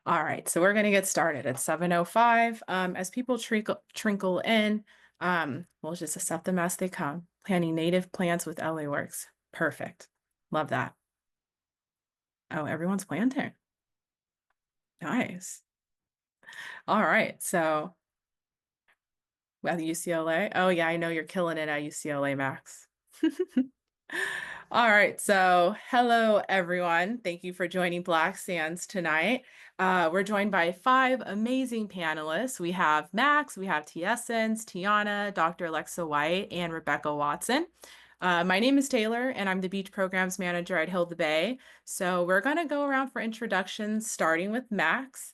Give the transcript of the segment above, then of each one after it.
All right, so we're going to get started at 7:05. As people trickle in, we'll just accept them as they come. Planting native plants with LA Works. Perfect. Love that. Oh, everyone's planting. Nice. All right, so at UCLA. Oh yeah, I know you're killing it at UCLA, Max. All right, so hello everyone. Thank you for joining Black Sands tonight. We're joined by five amazing panelists. We have Max, we have T. Essence, Tiana, Dr. Alexa White, and Rebecca Watson. My name is Taylor, and I'm the Beach Programs Manager at Hill the Bay. So we're going to go around for introductions, starting with Max.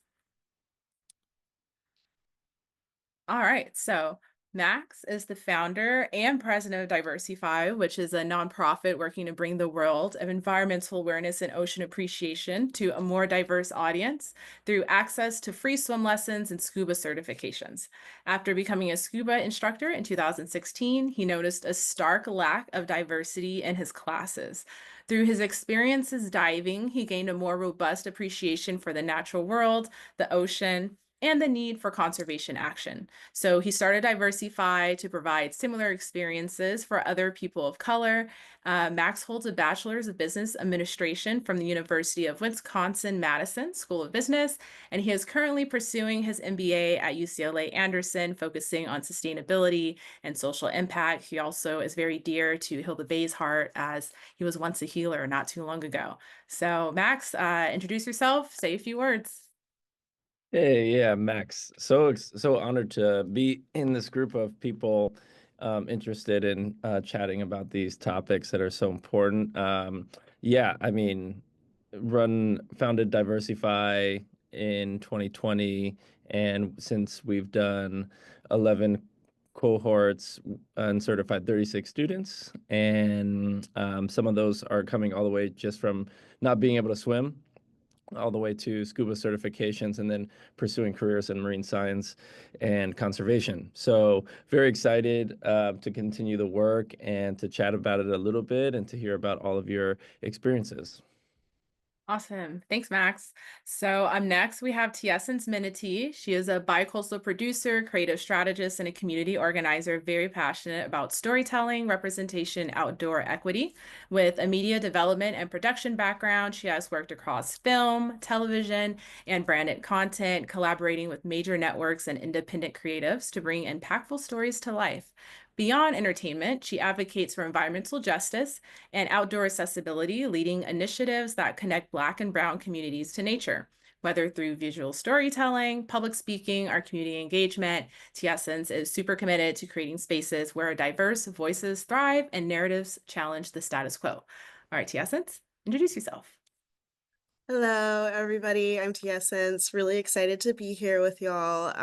All right, so Max is the founder and president of Diversify, which is a nonprofit working to bring the world of environmental awareness and ocean appreciation to a more diverse audience through access to free swim lessons and scuba certifications. After becoming a scuba instructor in 2016, he noticed a stark lack of diversity in his classes. Through his experiences diving, he gained a more robust appreciation for the natural world, the ocean, and the need for conservation action. So he started Diversify to provide similar experiences for other people of color. Max holds a bachelor's of business administration from the University of Wisconsin-Madison School of Business, and he is currently pursuing his MBA at UCLA Anderson, focusing on sustainability and social impact. He also is very dear to Hilda Bay's heart, as he was once a healer not too long ago. So Max, introduce yourself, say a few words. Hey, yeah, Max. So honored to be in this group of people interested in chatting about these topics that are so important. Yeah, I mean, run founded Diversify in 2020, and since we've done 11 cohorts and certified 36 students, and some of those are coming all the way just from not being able to swim all the way to scuba certifications and then pursuing careers in marine science and conservation. So very excited to continue the work and to chat about it a little bit and to hear about all of your experiences. Awesome. Thanks, Max. So next we have Tiessence Minity. She is a bicultural producer, creative strategist, and a community organizer very passionate about storytelling, representation, outdoor equity. With a media development and production background, she has worked across film, television, and branded content, collaborating with major networks and independent creatives to bring impactful stories to life. Beyond entertainment, she advocates for environmental justice and outdoor accessibility, leading initiatives that connect Black and Brown communities to nature. Whether through visual storytelling, public speaking, or community engagement, Tiessence is super committed to creating spaces where diverse voices thrive and narratives challenge the status quo. All right, Tiessence, introduce yourself. Hello, everybody. I'm T. Essence. Really excited to be here with y'all.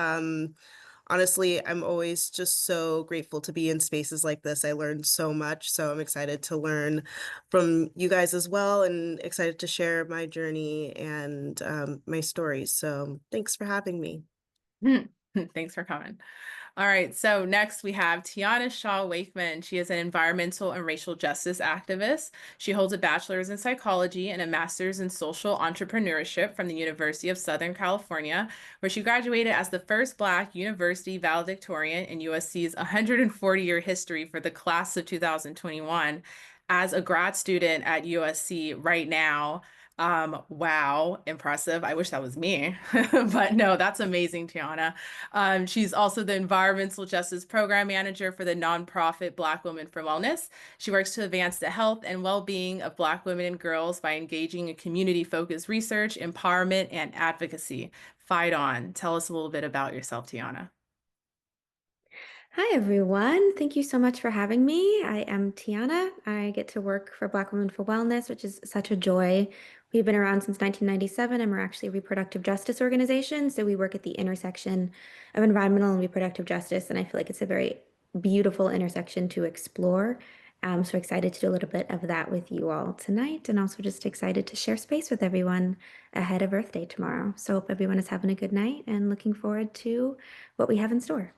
Honestly, I'm always just so grateful to be in spaces like this. I learned so much, so I'm excited to learn from you guys as well, and excited to share my journey and my stories. So thanks for having me. Thanks for coming. All right, so next we have Tiana Shaw Wakeman. She is an environmental and racial justice activist. She holds a bachelor's in psychology and a master's in social entrepreneurship from the University of Southern California, where she graduated as the first Black university valedictorian in USC's 140-year history for the class of 2021. As a grad student at USC right now, wow, impressive. I wish that was me, but no, that's amazing, Tiana. She's also the Environmental Justice Program Manager for the nonprofit Black Women for Wellness. She works to advance the health and well-being of Black women and girls by engaging in community-focused research, empowerment, and advocacy. Fight on. Tell us a little bit about yourself, Tiana. Hi, everyone. Thank you so much for having me. I am Tiana. I get to work for Black Women for Wellness, which is such a joy. We've been around since 1997, and we're actually a reproductive justice organization. So we work at the intersection of environmental and reproductive justice, and I feel like it's a very beautiful intersection to explore. So excited to do a little bit of that with you all tonight, and also just excited to share space with everyone ahead of Earth Day tomorrow. So hope everyone is having a good night and looking forward to what we have in store.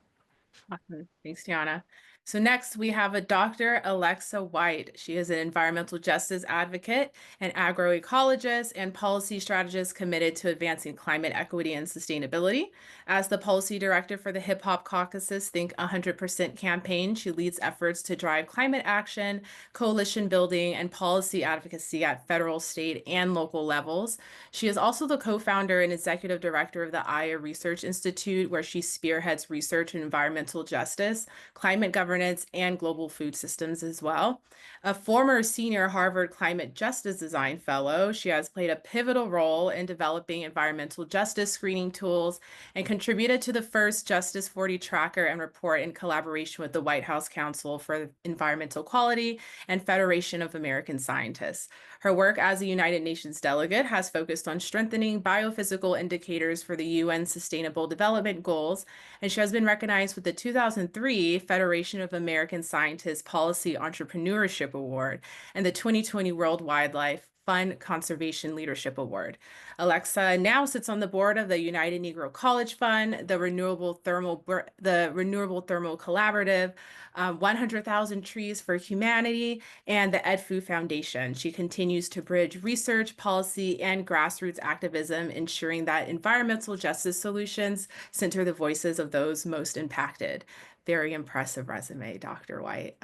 Awesome. Thanks, Tiana. So next we have a Dr. Alexa White. She is an environmental justice advocate, an agroecologist, and policy strategist committed to advancing climate equity and sustainability. As the policy director for the Hip Hop Caucus's Think 100% campaign, she leads efforts to drive climate action, coalition building, and policy advocacy at federal, state, and local levels. She is also the co-founder and executive director of the Aya Research Institute, where she spearheads research in environmental justice, climate governance, and global food systems as well. A former senior Harvard Climate Justice Design Fellow, she has played a pivotal role in developing environmental justice screening tools and contributed to the first Justice 40 tracker and report in collaboration with the White House Council for Environmental Quality and Federation of American Scientists. Her work as a United Nations delegate has focused on strengthening biophysical indicators for the UN Sustainable Development Goals, and she has been recognized with the 2003 Federation of American Scientists Policy Entrepreneurship Award and the 2020 World Wildlife Fund Conservation Leadership Award. Alexa now sits on the board of the United Negro College Fund, the Renewable Thermal Collaborative, 100,000 Trees for Humanity, and the EdFu Foundation. She continues to bridge research, policy, and grassroots activism, ensuring that environmental justice solutions center the voices of those most impacted. Very impressive resume, Dr. White.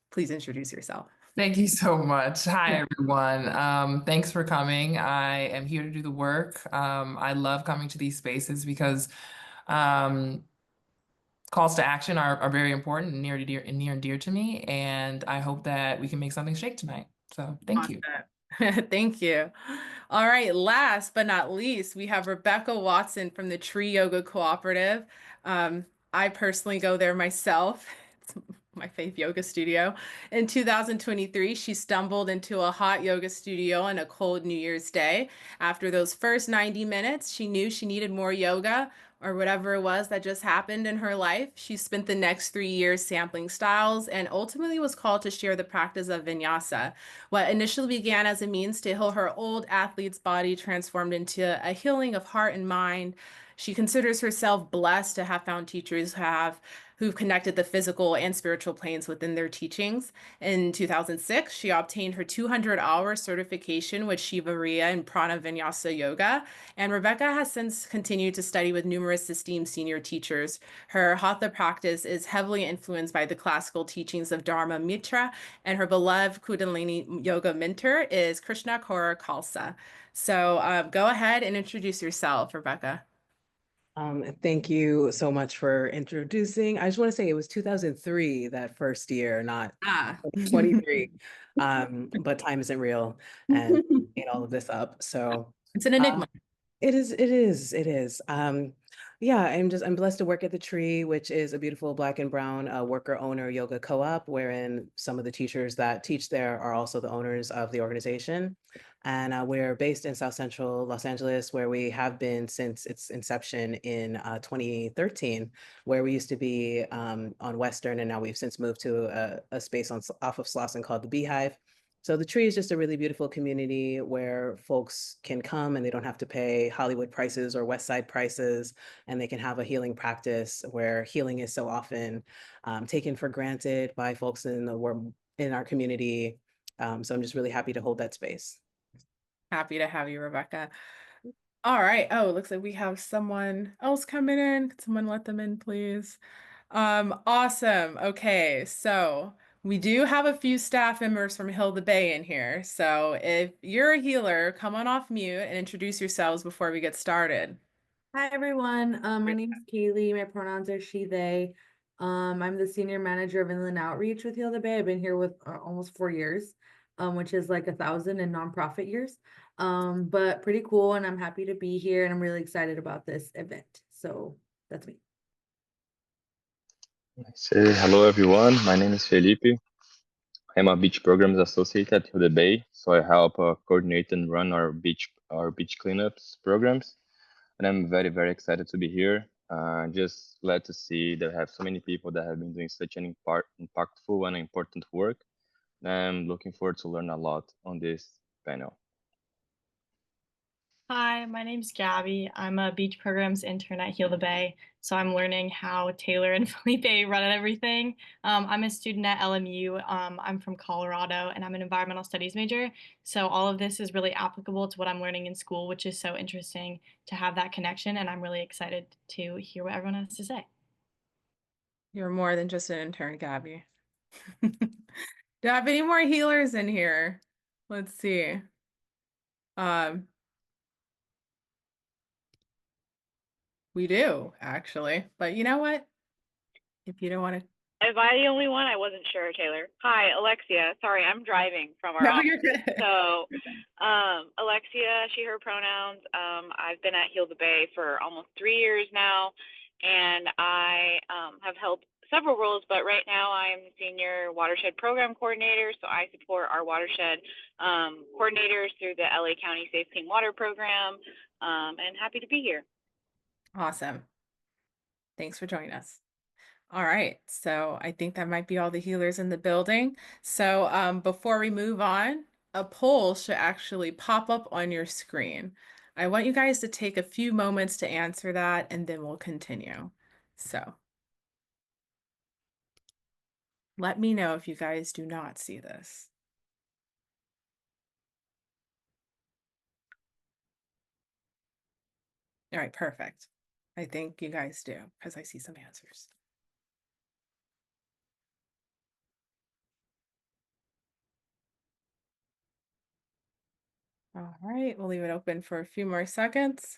Please introduce yourself. Thank you so much. Hi, everyone. Thanks for coming. I am here to do the work. I love coming to these spaces because calls to action are very important and near and dear to me. And I hope that we can make something shake tonight. So thank you. Thank you. All right, last but not least, we have Rebecca Watson from the Tree Yoga Cooperative. I personally go there myself. It's my faith yoga studio. In 2023, she stumbled into a hot yoga studio on a cold New Year's Day. After those first 90 minutes, she knew she needed more yoga or whatever it was that just happened in her life. She spent the next 3 years sampling styles and ultimately was called to share the practice of vinyasa. What initially began as a means to heal her old athlete's body transformed into a healing of heart and mind. She considers herself blessed to have found teachers who've connected the physical and spiritual planes within their teachings. In 2006, she obtained her 200-hour certification with Shiva Riya and Prana Vinyasa Yoga, and Rebecca has since continued to study with numerous esteemed senior teachers. Her hatha practice is heavily influenced by the classical teachings of Dharma Mitra, and her beloved Kundalini Yoga mentor is Krishna Kaur Khalsa. So go ahead and introduce yourself, Rebecca. Thank you so much for introducing. I just want to say it was 2003, that first year, not 23. But time isn't real and made all of this up. So It's an enigma. it is. Yeah, I'm blessed to work at the Tree, which is a beautiful Black and brown worker owner yoga co-op, wherein some of the teachers that teach there are also the owners of the organization. And we're based in South Central Los Angeles, where we have been since its inception in 2013, where we used to be on Western, and now we've since moved to a space off of Slauson called the Beehive. So the Tree is just a really beautiful community where folks can come and they don't have to pay Hollywood prices or West Side prices, and they can have a healing practice where healing is so often taken for granted by folks in our community. So I'm just really happy to hold that space. Happy to have you, Rebecca. All right. Oh, it looks like we have someone else coming in. Could someone let them in, please? Awesome. Okay, so we do have a few staff members from Hilda Bay in here. So if you're a healer, come on off mute and introduce yourselves before we get started. Hi everyone. My name is Kaylee. My pronouns are she, they. I'm the senior manager of Inland Outreach with Hilda Bay. I've been here with almost 4 years, which is like 1,000 in nonprofit years. But pretty cool, and I'm happy to be here, and I'm really excited about this event. So that's me. Say hello everyone, my name is Felipe. I'm a beach programs associate at Hilda Bay, so I help coordinate and run our beach cleanups programs. And I'm very, very excited to be here. Just glad to see that I have so many people that have been doing such an impactful and important work. And I'm looking forward to learn a lot on this panel. Hi, my name's Gabby. I'm a beach programs intern at Heal the Bay, so I'm learning how Taylor and Felipe run everything. I'm a student at LMU. I'm from Colorado, and I'm an environmental studies major. So all of this is really applicable to what I'm learning in school, which is so interesting to have that connection, and I'm really excited to hear what everyone has to say. You're more than just an intern, Gabby. Do I have any more healers in here? Let's see. Um, we do actually, but you know what? If you don't want to, Am I the only one? I wasn't sure, Taylor. Hi, Alexia. Sorry, I'm driving from our no, office. you're good. So, Alexia, she, her pronouns. I've been at Heal the Bay for almost 3 years now, and I have held several roles, but right now I'm the senior watershed program coordinator. So I support our watershed coordinators through the LA County Safe Clean Water program, and happy to be here. Awesome. Thanks for joining us. All right, so I think that might be all the healers in the building. So before we move on, a poll should actually pop up on your screen. I want you guys to take a few moments to answer that, and then we'll continue. So let me know if you guys do not see this. All right, perfect. I think you guys do, because I see some answers. All right, we'll leave it open for a few more seconds.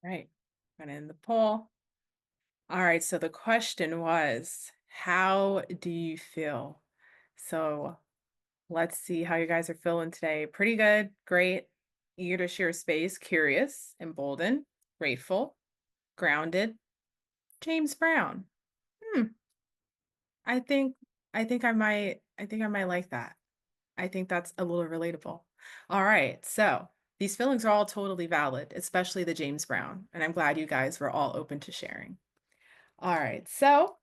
All right, and in the poll. All right, so the question was, how do you feel? So let's see how you guys are feeling today. Pretty good, great, eager to share space, curious, emboldened, grateful, grounded, James Brown. Hmm, I think I might like that. I think that's a little relatable. All right, so these feelings are all totally valid, especially the James Brown, and I'm glad you guys were all open to sharing. All right, so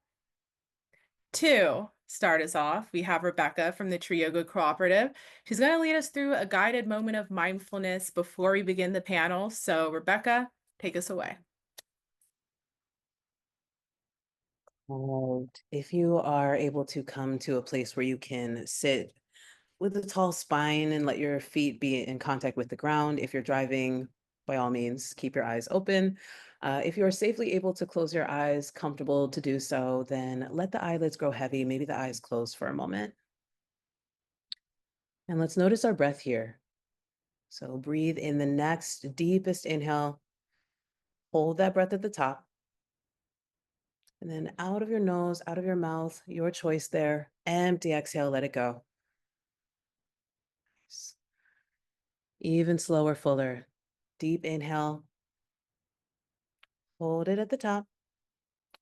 to start us off, we have Rebecca from the Tree Yoga Cooperative. She's going to lead us through a guided moment of mindfulness before we begin the panel. So, Rebecca, take us away. And if you are able to come to a place where you can sit with a tall spine and let your feet be in contact with the ground, if you're driving, by all means, keep your eyes open. If you are safely able to close your eyes, comfortable to do so, then let the eyelids grow heavy, maybe the eyes close for a moment. And let's notice our breath here. So breathe in the next deepest inhale, hold that breath at the top. And then out of your nose, out of your mouth, your choice there. Empty exhale, let it go. Even slower, fuller. Deep inhale. Hold it at the top.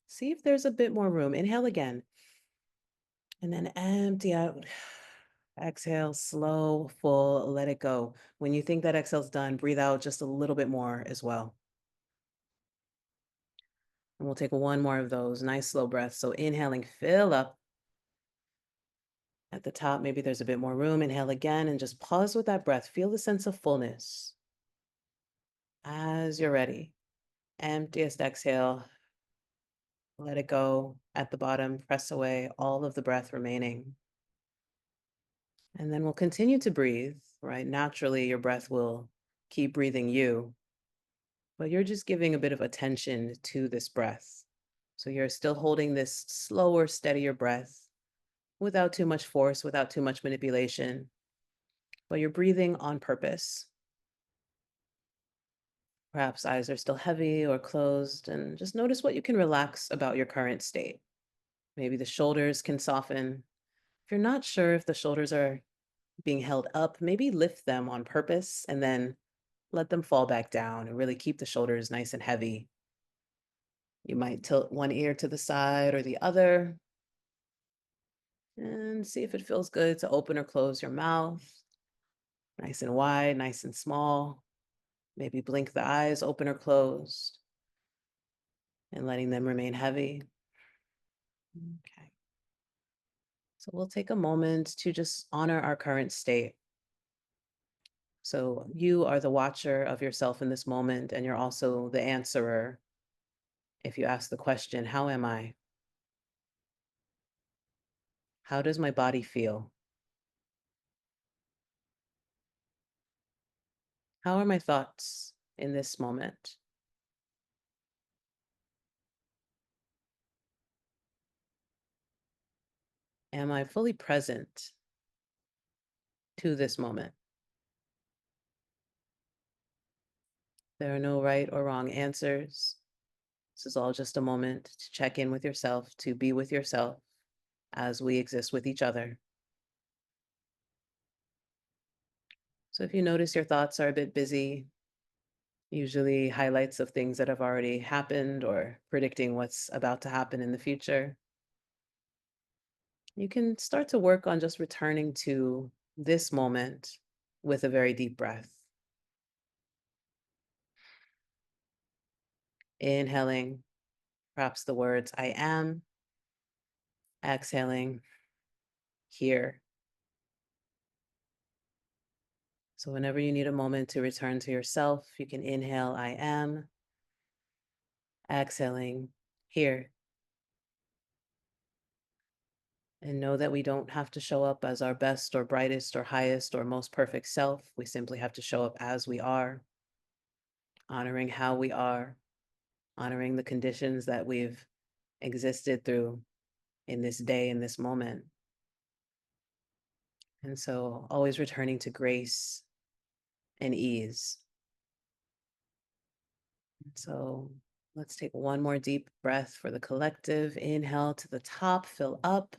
See if there's a bit more room. Inhale again. And then empty out. Exhale, slow, full, let it go. When you think that exhale's done, breathe out just a little bit more as well. And we'll take one more of those. Nice slow breaths. So inhaling, fill up. At the top, maybe there's a bit more room. Inhale again and just pause with that breath. Feel the sense of fullness. As you're ready, emptiest exhale. Let it go at the bottom. Press away all of the breath remaining. And then we'll continue to breathe, right? Naturally, your breath will keep breathing you, but you're just giving a bit of attention to this breath. So you're still holding this slower, steadier breath without too much force, without too much manipulation, but you're breathing on purpose. Perhaps eyes are still heavy or closed, and just notice what you can relax about your current state. Maybe the shoulders can soften. If you're not sure if the shoulders are being held up, maybe lift them on purpose and then let them fall back down and really keep the shoulders nice and heavy. You might tilt one ear to the side or the other and see if it feels good to open or close your mouth. Nice and wide, nice and small. Maybe blink the eyes, open or closed. and letting them remain heavy. Okay. So we'll take a moment to just honor our current state. So you are the watcher of yourself in this moment, and you're also the answerer. If you ask the question, how am I? How does my body feel? How are my thoughts in this moment? Am I fully present to this moment? There are no right or wrong answers. This is all just a moment to check in with yourself, to be with yourself as we exist with each other. So if you notice your thoughts are a bit busy, usually highlights of things that have already happened or predicting what's about to happen in the future, you can start to work on just returning to this moment with a very deep breath. Inhaling, perhaps the words I am, exhaling, here. So whenever you need a moment to return to yourself, you can inhale, I am, exhaling, here. And know that we don't have to show up as our best or brightest or highest or most perfect self. We simply have to show up as we are, honoring how we are, honoring the conditions that we've existed through in this day, in this moment. And so always returning to grace and ease. So let's take one more deep breath for the collective. Inhale to the top, fill up.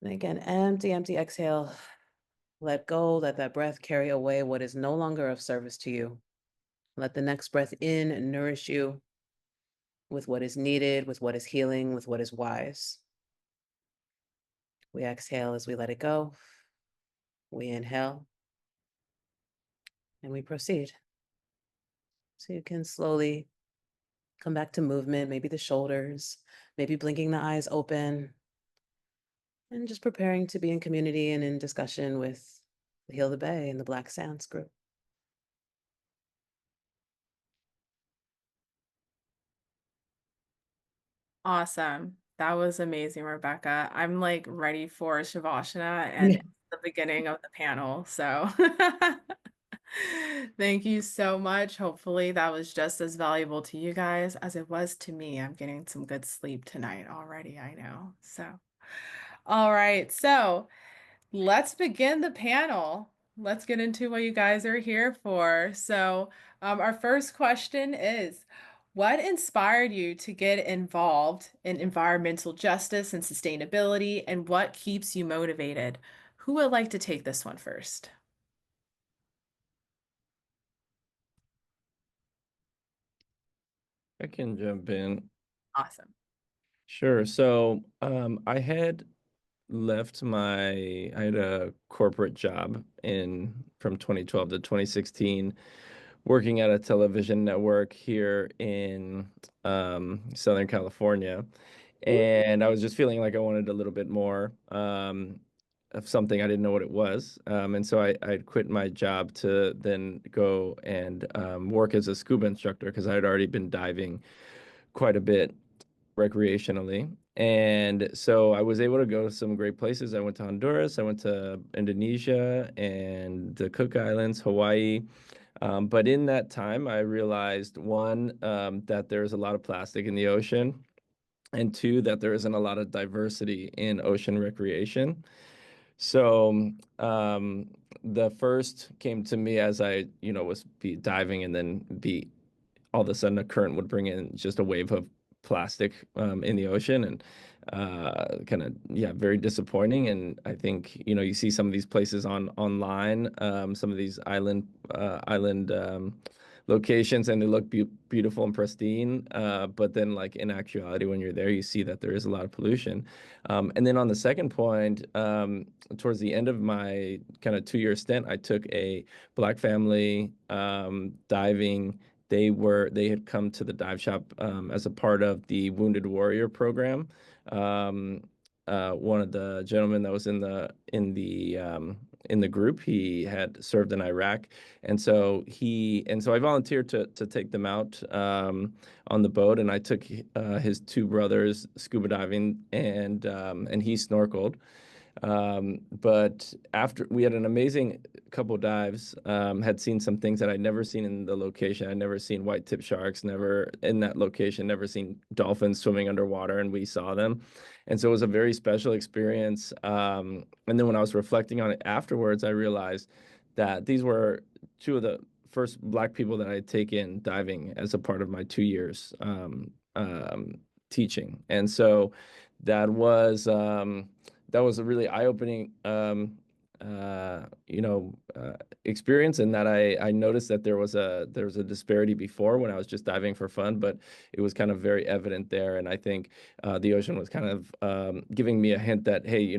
And again, empty, empty, exhale. Let go, let that breath carry away what is no longer of service to you. Let the next breath in nourish you with what is needed, with what is healing, with what is wise. We exhale as we let it go. We inhale and we proceed. So you can slowly come back to movement, maybe the shoulders, maybe blinking the eyes open, and just preparing to be in community and in discussion with the Heal the Bay and the Black Sands group. Awesome. That was amazing, Rebecca. I'm like ready for Shavasana and Yeah. it's the beginning of the panel. So thank you so much. Hopefully that was just as valuable to you guys as it was to me. I'm getting some good sleep tonight already, I know. So, all right. So let's begin the panel. Let's get into what you guys are here for. So, our first question is, what inspired you to get involved in environmental justice and sustainability, and what keeps you motivated? Who would like to take this one first? I can jump in. Awesome. Sure. So I had I had a corporate job in from 2012 to 2016, working at a television network here in Southern California. And I was just feeling like I wanted a little bit more of something. I didn't know what it was. And so I quit my job to then go and work as a scuba instructor because I had already been diving quite a bit recreationally. And so I was able to go to some great places. I went to Honduras, I went to Indonesia and the Cook Islands, Hawaii. But in that time, I realized one, that there's a lot of plastic in the ocean, and two, that there isn't a lot of diversity in ocean recreation. So the first came to me as was diving, and then all of a sudden a current would bring in just a wave of plastic in the ocean, and kind of, yeah, very disappointing. And I think, you see some of these places online, some of these island locations, and they look beautiful and pristine, but then, like, in actuality, when you're there, you see that there is a lot of pollution. And then on the second point, towards the end of my kind of 2-year stint, I took a Black family diving they had come to the dive shop as a part of the Wounded Warrior program. One of the gentlemen that was in the group, he had served in Iraq, and so I volunteered to take them out on the boat, and I took his two brothers scuba diving, and he snorkeled. But after we had an amazing couple dives, had seen some things that I'd never seen in the location. I'd never seen white tip sharks, never in that location, never seen dolphins swimming underwater, and we saw them. And so it was a very special experience. And then when I was reflecting on it afterwards, I realized that these were two of the first Black people that I had taken diving as a part of my 2 years teaching. And so that was a really eye-opening experience, in that I noticed that there was a disparity before when I was just diving for fun, but it was kind of very evident there. And I think the ocean was kind of giving me a hint that, hey,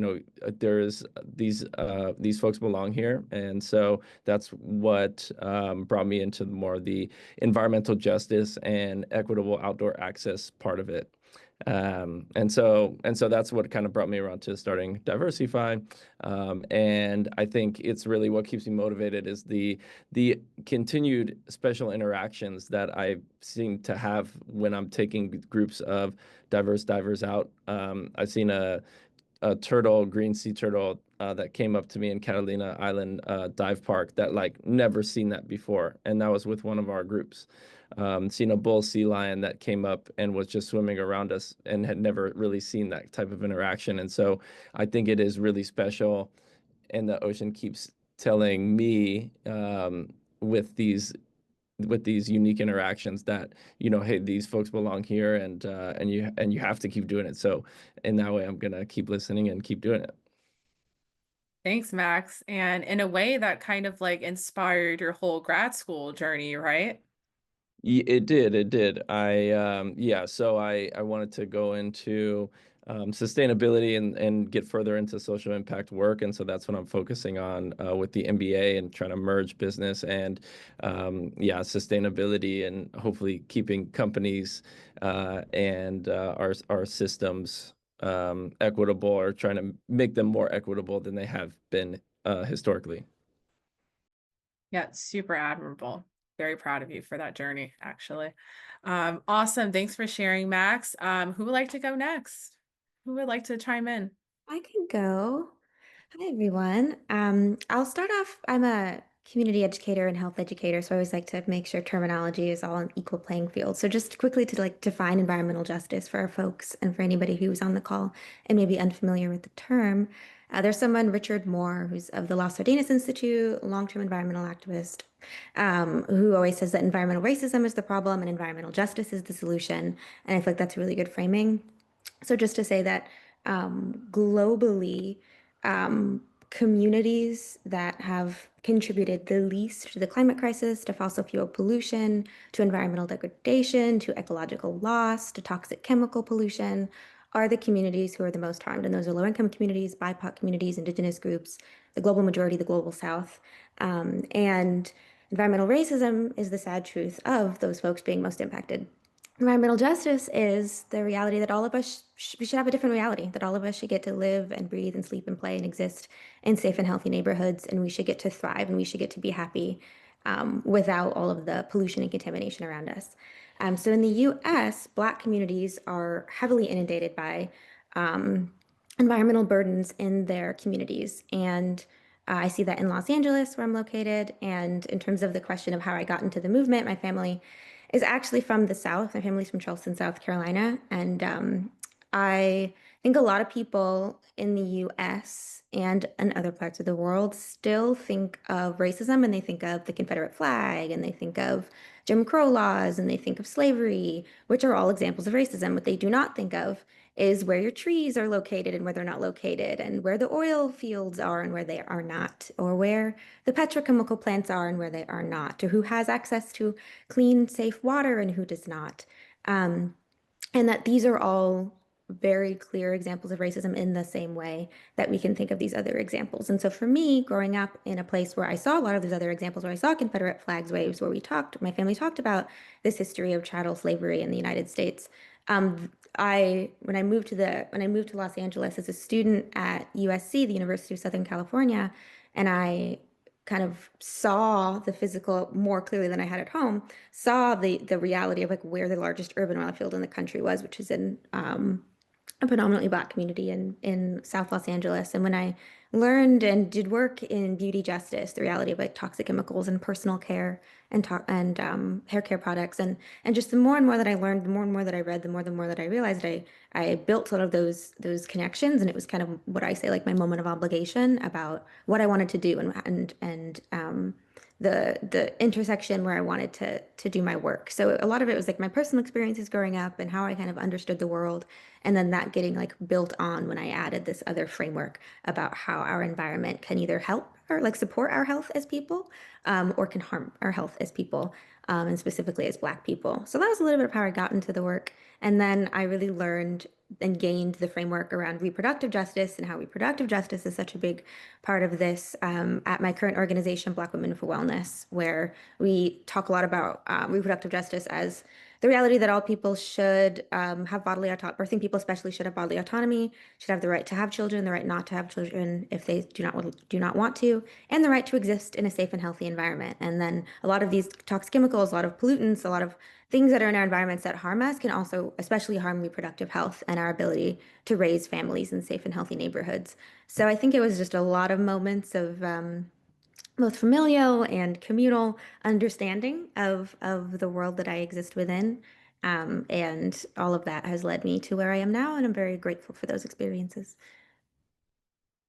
there's these folks belong here. And so that's what brought me into more the environmental justice and equitable outdoor access part of it. And so that's what kind of brought me around to starting Diversify. And I think it's really what keeps me motivated is the continued special interactions that I seem to have when I'm taking groups of diverse divers out. I've seen a green sea turtle that came up to me in Catalina Island dive park that never seen that before, and that was with one of our groups. Seen a bull sea lion that came up and was just swimming around us and had never really seen that type of interaction. And so I think it is really special, and the ocean keeps telling me with these unique interactions that, hey, these folks belong here, and you have to keep doing it. So in that way, I'm gonna keep listening and keep doing it. Thanks, Max. And in a way that kind of inspired your whole grad school journey, right? It did. So I wanted to go into sustainability and get further into social impact work. And so that's what I'm focusing on with the MBA, and trying to merge business and sustainability, and hopefully keeping companies and our systems equitable, or trying to make them more equitable than they have been historically. Yeah, super admirable. Very proud of you for that journey, actually. Awesome. Thanks for sharing, Max. Who would like to go next? Who would like to chime in? I can go. Hi, everyone. I'll start off. I'm a community educator and health educator, so I always like to make sure terminology is all on equal playing field. So just quickly to define environmental justice for our folks and for anybody who's on the call and maybe unfamiliar with the term. There's someone, Richard Moore, who's of the Los Sardinas Institute, long-term environmental activist, who always says that environmental racism is the problem and environmental justice is the solution. And I feel like that's a really good framing. So just to say that globally, communities that have contributed the least to the climate crisis, to fossil fuel pollution, to environmental degradation, to ecological loss, to toxic chemical pollution, are the communities who are the most harmed. And those are low-income communities, BIPOC communities, indigenous groups, the global majority, the global South. And environmental racism is the sad truth of those folks being most impacted. Environmental justice is the reality that all of us, we should have a different reality, that all of us should get to live and breathe and sleep and play and exist in safe and healthy neighborhoods, and we should get to thrive, and we should get to be happy without all of the pollution and contamination around us. So in the US, Black communities are heavily inundated by environmental burdens in their communities. And I see that in Los Angeles, where I'm located. And in terms of the question of how I got into the movement, my family is actually from the South. My family's from Charleston, South Carolina. And I think a lot of people in the US and in other parts of the world still think of racism, and they think of the Confederate flag, and they think of Jim Crow laws, and they think of slavery, which are all examples of racism. What they do not think of is where your trees are located and where they're not located, and where the oil fields are and where they are not, or where the petrochemical plants are and where they are not, or who has access to clean, safe water and who does not. And that these are all very clear examples of racism in the same way that we can think of these other examples. And so for me, growing up in a place where I saw a lot of these other examples, where I saw Confederate flags waves, where my family talked about this history of chattel slavery in the United States. When I moved to Los Angeles as a student at USC, the University of Southern California, and I kind of saw the physical more clearly than I had at home, saw the reality of like where the largest urban oil field in the country was, which is in a predominantly Black community in South Los Angeles. And when I learned and did work in beauty justice, the reality of like toxic chemicals and personal care and hair care products, and just the more and more that I learned, the more and more that I read, the more that I realized, I built sort of those connections, and it was kind of what I say like my moment of obligation about what I wanted to do and the intersection where I wanted to do my work. So a lot of it was like my personal experiences growing up and how I kind of understood the world, and then that getting like built on when I added this other framework about how our environment can either help or like support our health as people, or can harm our health as people, and specifically as Black people. So that was a little bit of how I got into the work. And then I really learned and gained the framework around reproductive justice and how reproductive justice is such a big part of this, at my current organization, Black Women for Wellness, where we talk a lot about reproductive justice as the reality that all people should have bodily autonomy, birthing people especially should have bodily autonomy, should have the right to have children, the right not to have children if they do not want to, and the right to exist in a safe and healthy environment. And then a lot of these toxic chemicals, a lot of pollutants, a lot of things that are in our environments that harm us can also especially harm reproductive health and our ability to raise families in safe and healthy neighborhoods. So I think it was just a lot of moments of both familial and communal understanding of the world that I exist within. And all of that has led me to where I am now, and I'm very grateful for those experiences.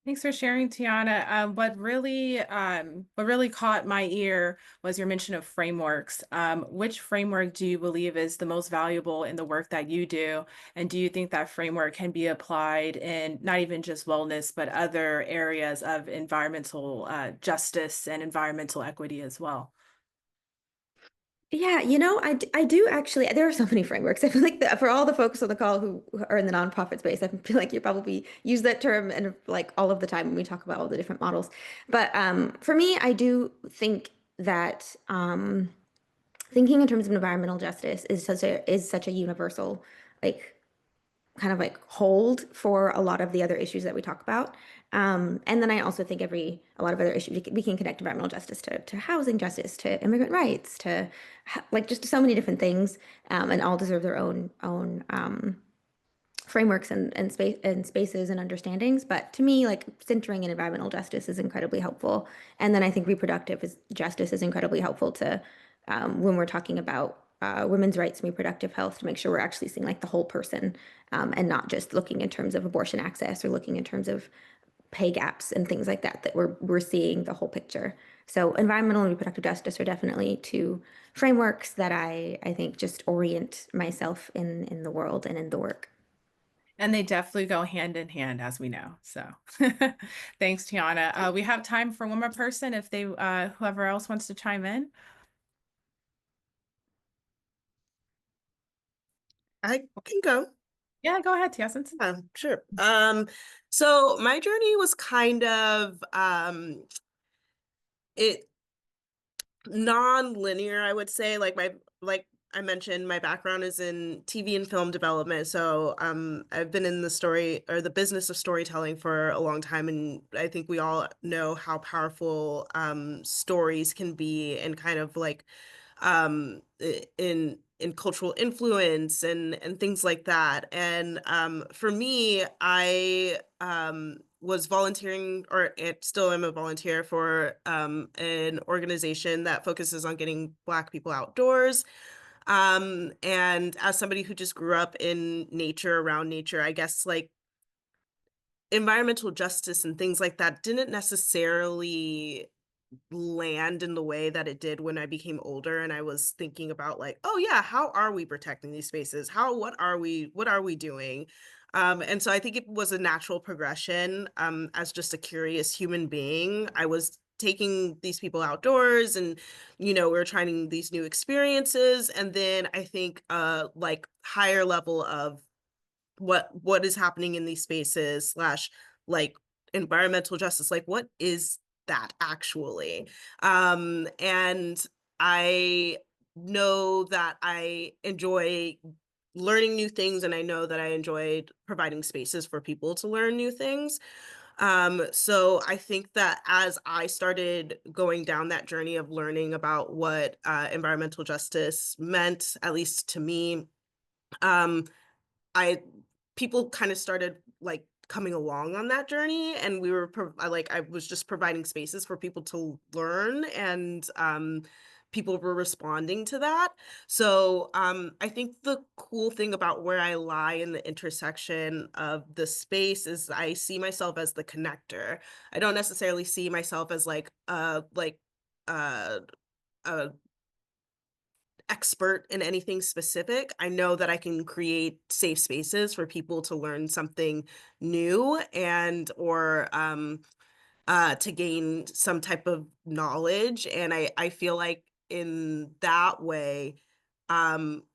Thanks for sharing, Tiana. What really caught my ear was your mention of frameworks. Which framework do you believe is the most valuable in the work that you do? And do you think that framework can be applied in not even just wellness, but other areas of environmental justice and environmental equity as well? Yeah, I do actually. There are so many frameworks. I feel like for all the folks on the call who are in the nonprofit space, I feel like you probably use that term and like all of the time when we talk about all the different models. But for me, I do think that thinking in terms of environmental justice is such a universal, like kind of like hold for a lot of the other issues that we talk about. And then I also think a lot of other issues, we can connect environmental justice to housing justice, to immigrant rights, to like just so many different things, and all deserve their own frameworks and spaces and understandings. But to me, like centering in environmental justice is incredibly helpful. And then I think justice is incredibly helpful to when we're talking about women's rights and reproductive health, to make sure we're actually seeing like the whole person, and not just looking in terms of abortion access or looking in terms of pay gaps and things like that, that we're seeing the whole picture. So environmental and reproductive justice are definitely two frameworks that I think just orient myself in the world and in the work. And they definitely go hand in hand, as we know. So thanks, Tiana. We have time for one more person if whoever else wants to chime in. I can go. Yeah, go ahead, Tiasin. Sure. So my journey was kind of it non-linear, I would say. Like I mentioned, my background is in TV and film development. So I've been in the business of storytelling for a long time, and I think we all know how powerful stories can be, and kind of like in cultural influence and things like that. And for me, I was volunteering, or still am a volunteer for an organization that focuses on getting Black people outdoors. And as somebody who just grew up in nature, around nature, I guess like environmental justice and things like that didn't necessarily land in the way that it did when I became older, and I was thinking about like, oh yeah, how are we protecting these spaces? What are we doing? And so I think it was a natural progression. As just a curious human being, I was taking these people outdoors, and we were trying these new experiences. And then I think like higher level of what is happening in these spaces, slash like environmental justice, like what is that actually? And I know that I enjoy learning new things, and I know that I enjoyed providing spaces for people to learn new things. So I think that as I started going down that journey of learning about what environmental justice meant, at least to me, um, I people kind of started like coming along on that journey, and we were I was just providing spaces for people to learn, and people were responding to that. So I think the cool thing about where I lie in the intersection of the space is I see myself as the connector. I don't necessarily see myself as uh, a expert in anything specific. I know that I can create safe spaces for people to learn something new, and or to gain some type of knowledge. And I feel like in that way,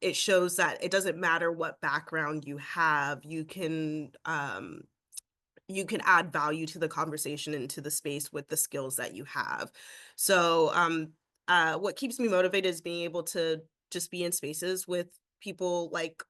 it shows that it doesn't matter what background you have, you can add value to the conversation and to the space with the skills that you have. So what keeps me motivated is being able to just be in spaces with people like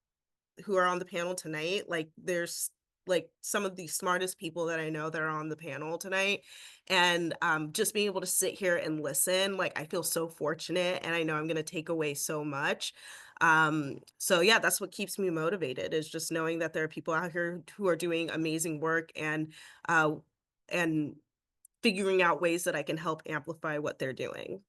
who are on the panel tonight. Like there's like some of the smartest people that I know that are on the panel tonight. And just being able to sit here and listen, like I feel so fortunate, and I know I'm going to take away so much. So yeah, that's what keeps me motivated, is just knowing that there are people out here who are doing amazing work, uh, and figuring out ways that I can help amplify what they're doing.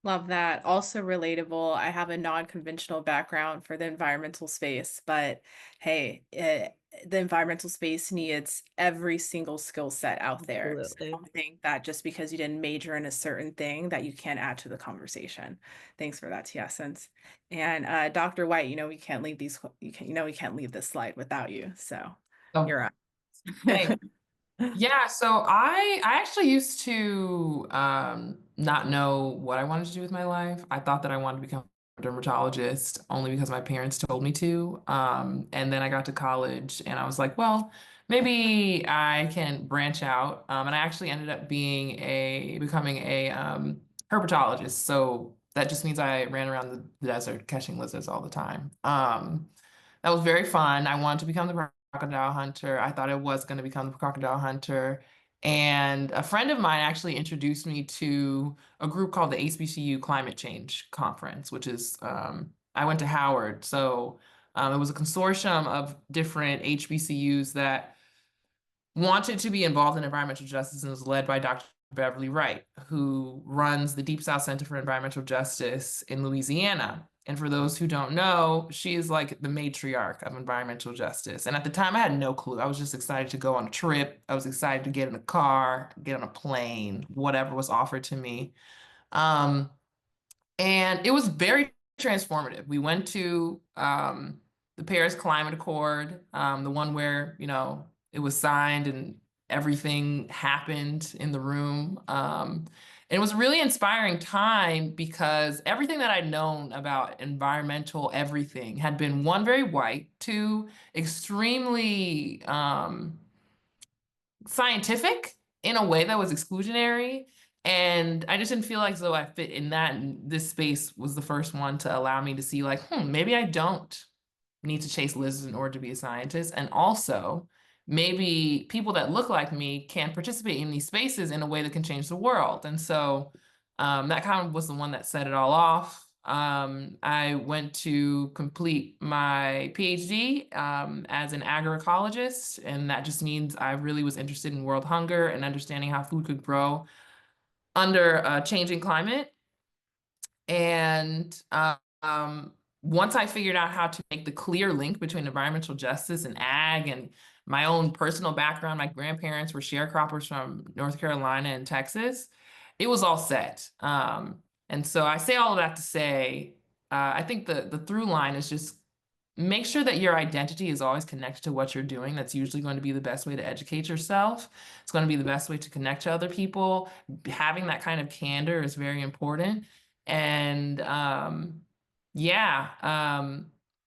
Love that. Also relatable. I have a non-conventional background for the environmental space, but hey, the environmental space needs every single skill set out there. So Absolutely. don't think that just because you didn't major in a certain thing that you can't add to the conversation. Thanks for that, Essence. And Dr. White, we can't leave we can't leave this slide without you. So Oh, you're up. thanks. Yeah, so I actually used to not know what I wanted to do with my life. I thought that I wanted to become a dermatologist only because my parents told me to. And then I got to college and I was like, well, maybe I can branch out. And I actually ended up becoming a herpetologist. So that just means I ran around the desert catching lizards all the time. That was very fun. I wanted to become the crocodile hunter. I thought I was going to become the crocodile hunter. And a friend of mine actually introduced me to a group called the HBCU Climate Change Conference, which is, I went to Howard. So it was a consortium of different HBCUs that wanted to be involved in environmental justice, and was led by Dr. Beverly Wright, who runs the Deep South Center for Environmental Justice in Louisiana. And for those who don't know, she is like the matriarch of environmental justice. And at the time, I had no clue. I was just excited to go on a trip. I was excited to get in a car, get on a plane, whatever was offered to me. Um, and it was very transformative. We went to the Paris Climate Accord, the one where, it was signed and everything happened in the room. And it was a really inspiring time because everything that I'd known about environmental everything had been, one, very white, two, extremely scientific in a way that was exclusionary. And I just didn't feel like as though I fit in that. And this space was the first one to allow me to see, like, maybe I don't need to chase lizards in order to be a scientist. And also, maybe people that look like me can participate in these spaces in a way that can change the world. And so that kind of was the one that set it all off. I went to complete my PhD as an agroecologist, and that just means I really was interested in world hunger and understanding how food could grow under a changing climate. And once I figured out how to make the clear link between environmental justice and ag, and my own personal background, my grandparents were sharecroppers from North Carolina and Texas, it was all set. And so I say all of that to say, I think the through line is just make sure that your identity is always connected to what you're doing. That's usually going to be the best way to educate yourself. It's going to be the best way to connect to other people. Having that kind of candor is very important. And yeah,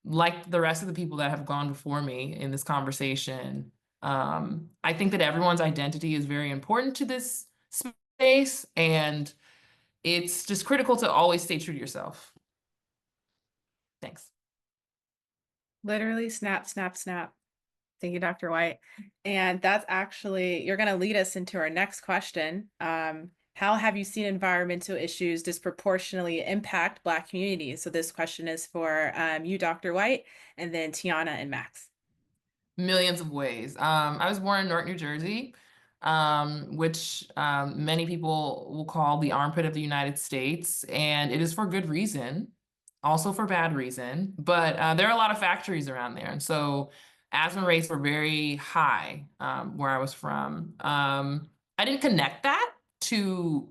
like the rest of the people that have gone before me in this conversation, I think that everyone's identity is very important to this space, and it's just critical to always stay true to yourself. Thanks. Literally snap, snap, snap. Thank you, Dr. White. And that's actually, you're going to lead us into our next question. How have you seen environmental issues disproportionately impact Black communities? So this question is for you, Dr. White, and then Tiana and Max. Millions of ways. I was born in Newark, New Jersey, which many people will call the armpit of the United States, and it is for good reason, also for bad reason. But there are a lot of factories around there, and so asthma rates were very high where I was from. I didn't connect that to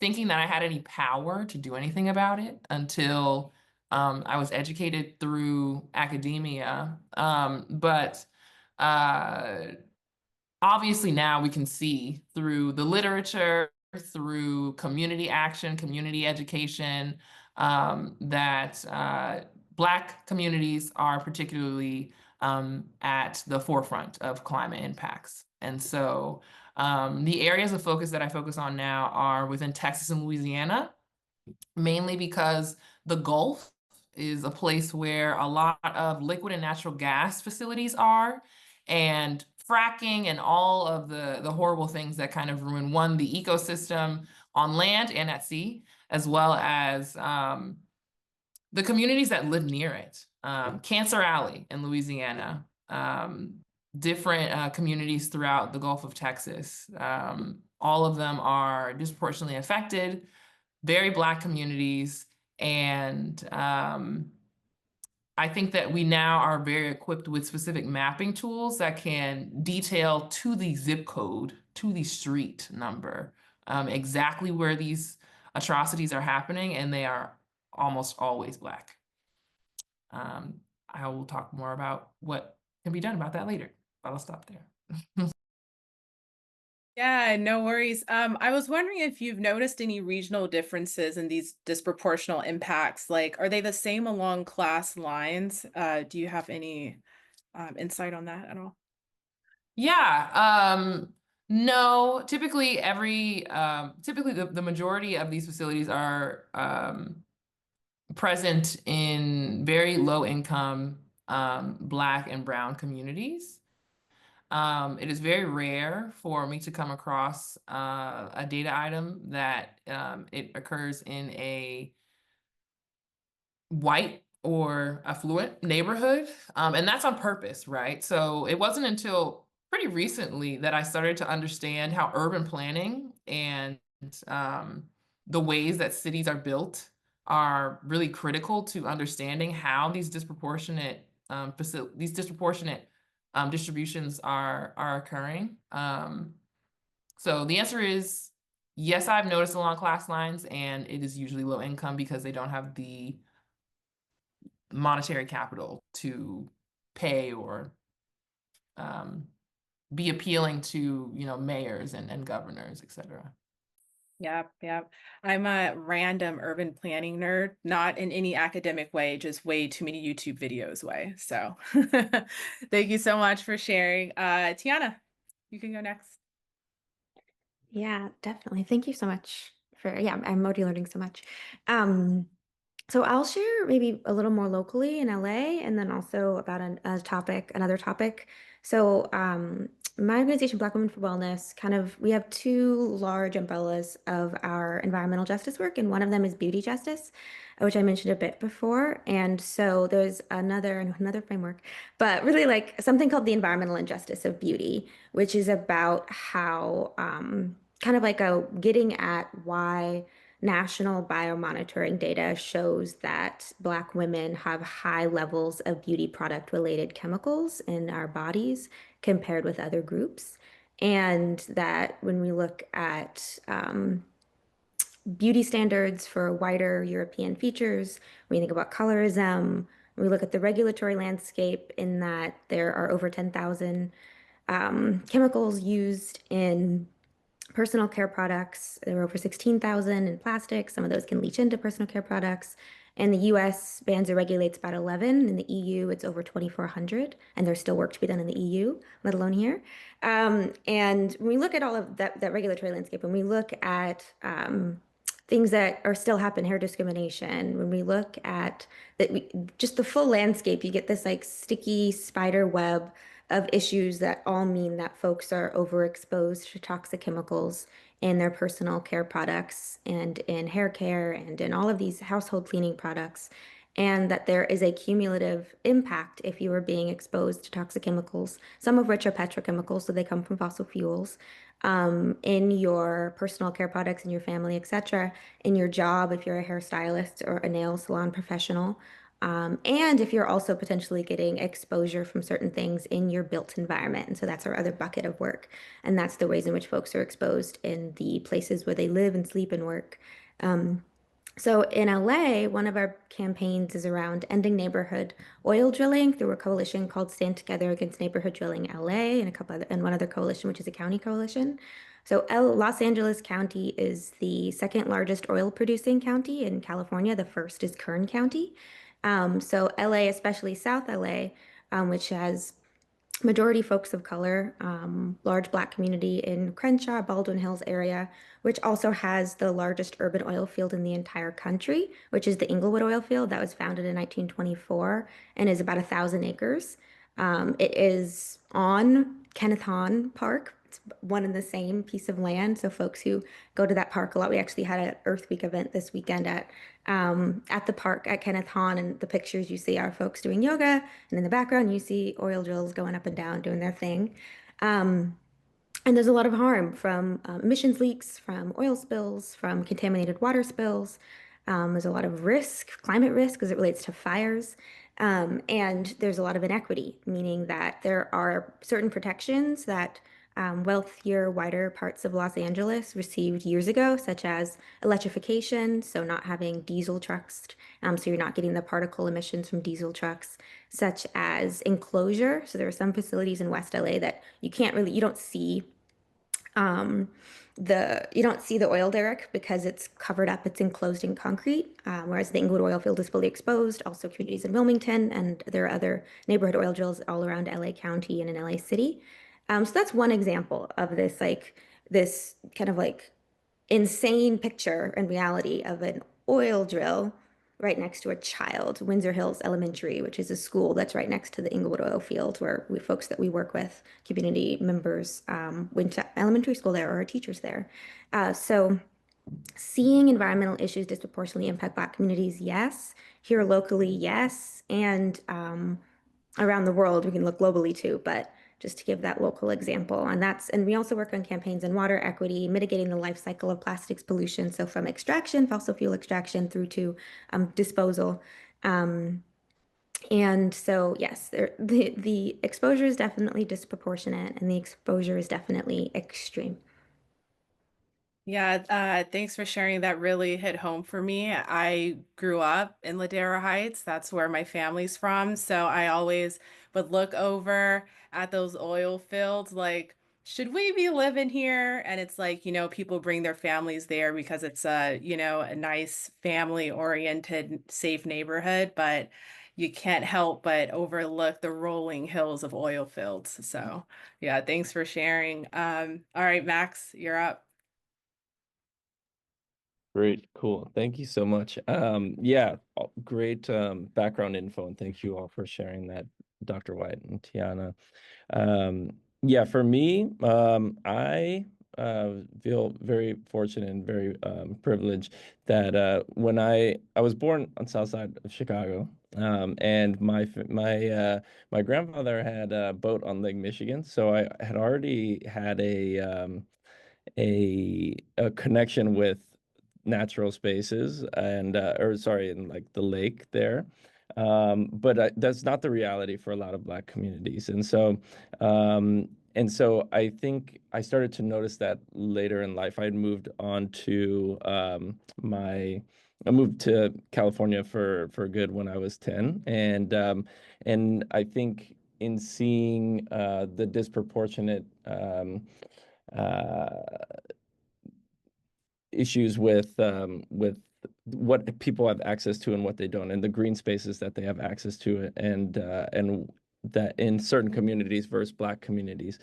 thinking that I had any power to do anything about it until I was educated through academia. But obviously now we can see through the literature, through community action, community education, that Black communities are particularly at the forefront of climate impacts. And so the areas of focus that I focus on now are within Texas and Louisiana, mainly because the Gulf is a place where a lot of liquid and natural gas facilities are, and fracking and all of the horrible things that kind of ruin, one, the ecosystem on land and at sea, as well as the communities that live near it. Cancer Alley in Louisiana, different communities throughout the Gulf of Texas. All of them are disproportionately affected, very Black communities. And I think that we now are very equipped with specific mapping tools that can detail to the zip code, to the street number, exactly where these atrocities are happening, and they are almost always Black. I will talk more about what can be done about that later, but I'll stop there. Yeah, no worries. I was wondering if you've noticed any regional differences in these disproportional impacts. Like, are they the same along class lines? Do you have any insight on that at all? Yeah, no, typically typically the majority of these facilities are present in very low income Black and brown communities. It is very rare for me to come across a data item that it occurs in a white or affluent neighborhood. And that's on purpose, right? So it wasn't until pretty recently that I started to understand how urban planning and the ways that cities are built are really critical to understanding how these disproportionate distributions are occurring. So the answer is yes, I've noticed along class lines, and it is usually low income because they don't have the monetary capital to pay or be appealing to, mayors and governors, et cetera. Yep, yep. I'm a random urban planning nerd, not in any academic way, just way too many YouTube videos way. So thank you so much for sharing. Tiana, you can go next. Yeah, definitely. Thank you so much I'm already learning so much. So I'll share maybe a little more locally in LA and then also about another topic. So my organization, Black Women for Wellness, we have two large umbrellas of our environmental justice work, and one of them is beauty justice, which I mentioned a bit before. And so there's another framework, but really like something called the environmental injustice of beauty, which is about how kind of like getting at why national biomonitoring data shows that Black women have high levels of beauty product related chemicals in our bodies compared with other groups. And that when we look at beauty standards for whiter European features, when we think about colorism, when we look at the regulatory landscape, in that there are over 10,000 chemicals used in personal care products. There are over 16,000 in plastics. Some of those can leach into personal care products. And the US bans or regulates about 11. In the EU, it's over 2,400. And there's still work to be done in the EU, let alone here. And when we look at all of that regulatory landscape, when we look at things that are still happen, hair discrimination, when we look at just the full landscape, you get this like sticky spider web of issues that all mean that folks are overexposed to toxic chemicals in their personal care products and in hair care and in all of these household cleaning products. And that there is a cumulative impact if you are being exposed to toxic chemicals, some of which are petrochemicals, so they come from fossil fuels, in your personal care products, in your family, etc., in your job, if you're a hairstylist or a nail salon professional, and if you're also potentially getting exposure from certain things in your built environment. And so that's our other bucket of work. And that's the ways in which folks are exposed in the places where they live and sleep and work. So in LA, one of our campaigns is around ending neighborhood oil drilling through a coalition called Stand Together Against Neighborhood Drilling LA and and one other coalition, which is a county coalition. So Los Angeles County is the second largest oil producing county in California. The first is Kern County. So LA, especially South LA, which has majority folks of color, large Black community in Crenshaw, Baldwin Hills area, which also has the largest urban oil field in the entire country, which is the Inglewood oil field that was founded in 1924 and is about 1,000 acres. It is on Kenneth Hahn Park. It's one and the same piece of land. So folks who go to that park a lot, we actually had an Earth Week event this weekend at the park at Kenneth Hahn, and the pictures you see are folks doing yoga, and in the background you see oil drills going up and down doing their thing. And there's a lot of harm from emissions leaks, from oil spills, from contaminated water spills. There's a lot of risk, climate risk, as it relates to fires. And there's a lot of inequity, meaning that there are certain protections that wealthier, wider parts of Los Angeles received years ago, such as electrification, so not having diesel trucks, so you're not getting the particle emissions from diesel trucks, such as enclosure. So there are some facilities in West LA that you don't see um, you don't see the oil derrick because it's covered up, it's enclosed in concrete, whereas the Inglewood oil field is fully exposed. Also, communities in Wilmington, and there are other neighborhood oil drills all around LA County and in LA City. So that's one example of this kind of like insane picture and reality of an oil drill right next to a child, Windsor Hills Elementary, which is a school that's right next to the Inglewood oil field, where folks that we work with, community members, went to elementary school there or are teachers there. So seeing environmental issues disproportionately impact Black communities, yes. Here locally, yes. And around the world, we can look globally too, but just to give that local example. And we also work on campaigns in water equity, mitigating the life cycle of plastics pollution. So from extraction, fossil fuel extraction, through to disposal. And so, yes, the exposure is definitely disproportionate and the exposure is definitely extreme. Yeah, thanks for sharing. That really hit home for me. I grew up in Ladera Heights. That's where my family's from. So I always would look over at those oil fields like, should we be living here? And it's like, people bring their families there because it's a nice family-oriented, safe neighborhood, but you can't help but overlook the rolling hills of oil fields. So yeah, thanks for sharing. All right, Max, you're up. Great, cool. Thank you so much. Great background info, and thank you all for sharing that, Dr. White and Tiana. For me, I feel very fortunate and very privileged that when I was born on South Side of Chicago, and my grandfather had a boat on Lake Michigan, so I had already had a connection with natural spaces and in like the lake there. But that's not the reality for a lot of Black communities. And so I think I started to notice that later in life. I moved to California for good when I was 10. And I think in seeing the disproportionate uh, issues with what people have access to and what they don't, and the green spaces that they have access to, and that in certain communities versus Black communities.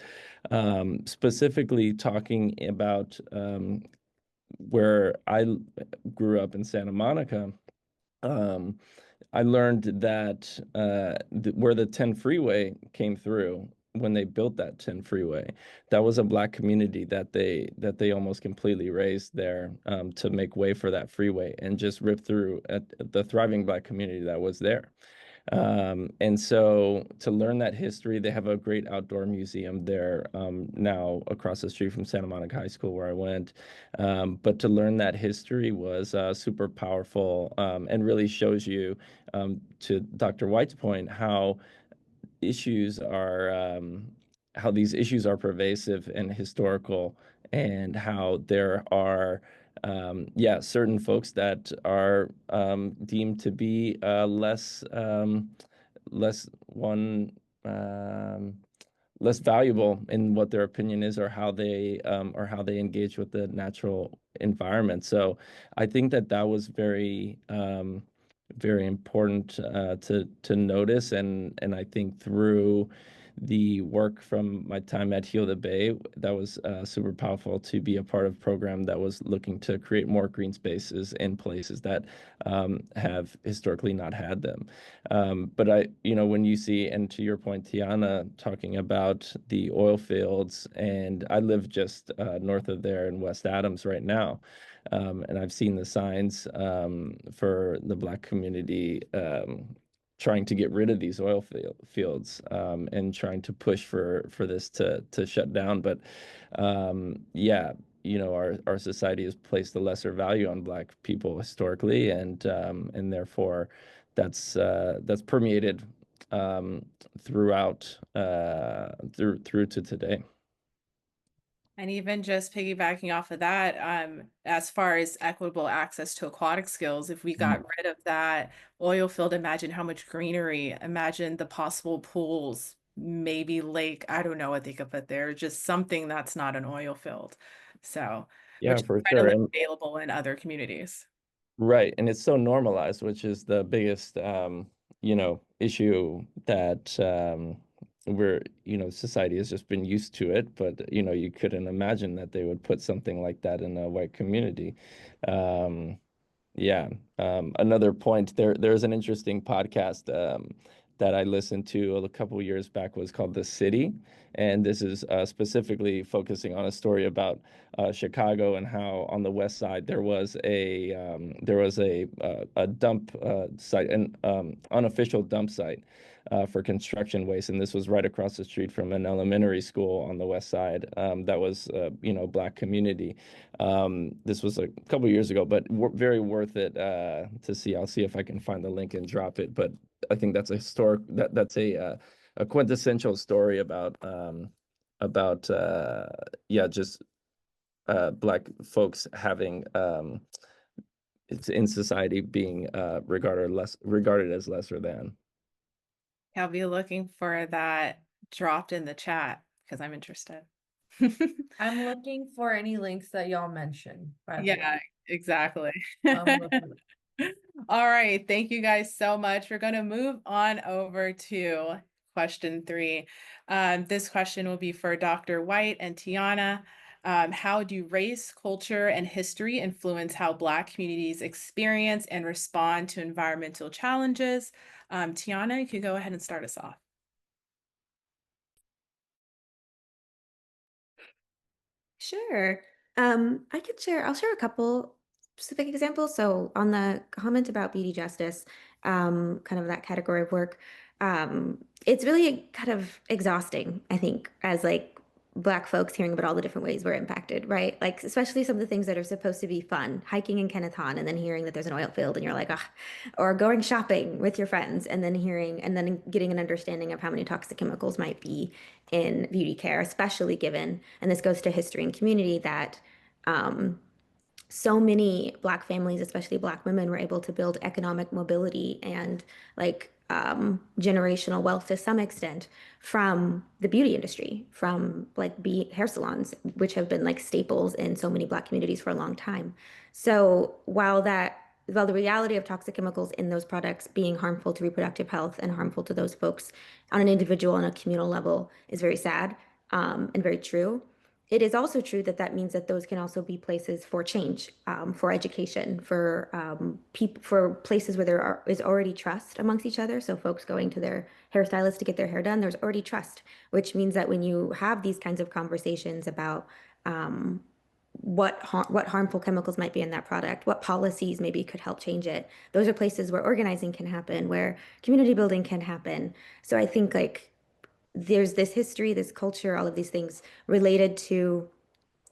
Specifically talking about where I grew up in Santa Monica, I learned that where the 10 freeway came through, when they built that 10 freeway, that was a Black community that they almost completely razed there, to make way for that freeway, and just ripped through at the thriving Black community that was there. And so to learn that history, they have a great outdoor museum there, now across the street from Santa Monica High School where I went. But to learn that history was super powerful, and really shows you, to Dr. White's point, issues are how these issues are pervasive and historical, and how there are certain folks that are deemed to be less one less valuable in what their opinion is, or how they engage with the natural environment. So I think that was very very important to notice, and I think through the work from my time at Heal the Bay, that was super powerful to be a part of a program that was looking to create more green spaces in places that have historically not had them. But when you see, and to your point, Tiana, talking about the oil fields, and I live just north of there in West Adams right now. And I've seen the signs for the Black community trying to get rid of these oil fields, and trying to push for this to shut down. But our society has placed a lesser value on Black people historically, and therefore that's permeated throughout through to today. And even just piggybacking off of that, as far as equitable access to aquatic skills, if we got rid of that oil field, imagine how much greenery, imagine the possible pools, maybe lake, I don't know what they could put there, just something that's not an oil field. So, Yeah, which is for sure. readily And available in other communities. right. And it's so normalized, which is the biggest, issue that society has just been used to it. But, you couldn't imagine that they would put something like that in a white community. Um, yeah. Another point, there's an interesting podcast that I listened to a couple of years back, was called The City. And this is specifically focusing on a story about Chicago, and how on the west side there was a dump site, an unofficial dump site for construction waste. And this was right across the street from an elementary school on the west side, that was Black community. This was a couple years ago, but very worth it to see. I'll see if I can find the link and drop it. But I think that's that's a quintessential story about just Black folks having it's in society being regarded as lesser than. I'll be looking for that dropped in the chat because I'm interested. I'm looking for any links that y'all mentioned, by the Yeah, way. exactly. Looking. All right. Thank you guys so much. We're going to move on over to question 3. This question will be for Dr. White and Tiana. How do race, culture, and history influence how Black communities experience and respond to environmental challenges? Tiana, you can go ahead and start us off. Sure. I'll share a couple specific examples. So on the comment about beauty justice, kind of that category of work, it's really kind of exhausting, I think, as like Black folks hearing about all the different ways we're impacted, right? Like especially some of the things that are supposed to be fun, hiking in Kenneton and then hearing that there's an oil field and you're like, ah, or going shopping with your friends and then getting an understanding of how many toxic chemicals might be in beauty care, especially given, and this goes to history and community, that so many Black families, especially Black women, were able to build economic mobility and like generational wealth to some extent from the beauty industry, from like hair salons, which have been like staples in so many Black communities for a long time. So while that well, the reality of toxic chemicals in those products being harmful to reproductive health and harmful to those folks on an individual and a communal level is very sad, and very true. It is also true that that means that those can also be places for change, for education, for people, for places where is already trust amongst each other. So folks going to their hairstylist to get their hair done, there's already trust, which means that when you have these kinds of conversations about what harmful chemicals might be in that product, what policies maybe could help change it, those are places where organizing can happen, where community building can happen. So I think like there's this history, this culture, all of these things related to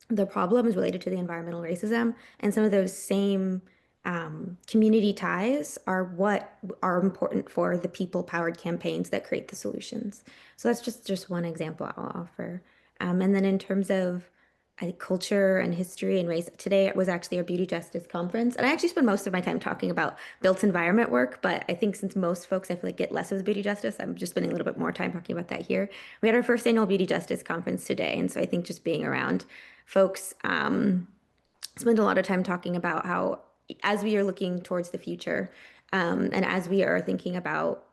the problem is related to the environmental racism, and some of those same community ties are what are important for the people-powered campaigns that create the solutions. So that's just one example I'll offer. And then in terms of I think culture and history and race, today it was actually our beauty justice conference, and I actually spend most of my time talking about built environment work. But I think since most folks I feel like get less of the beauty justice, I'm just spending a little bit more time talking about that here. We had our first annual beauty justice conference today, and so I think just being around folks spend a lot of time talking about how, as we are looking towards the future, and as we are thinking about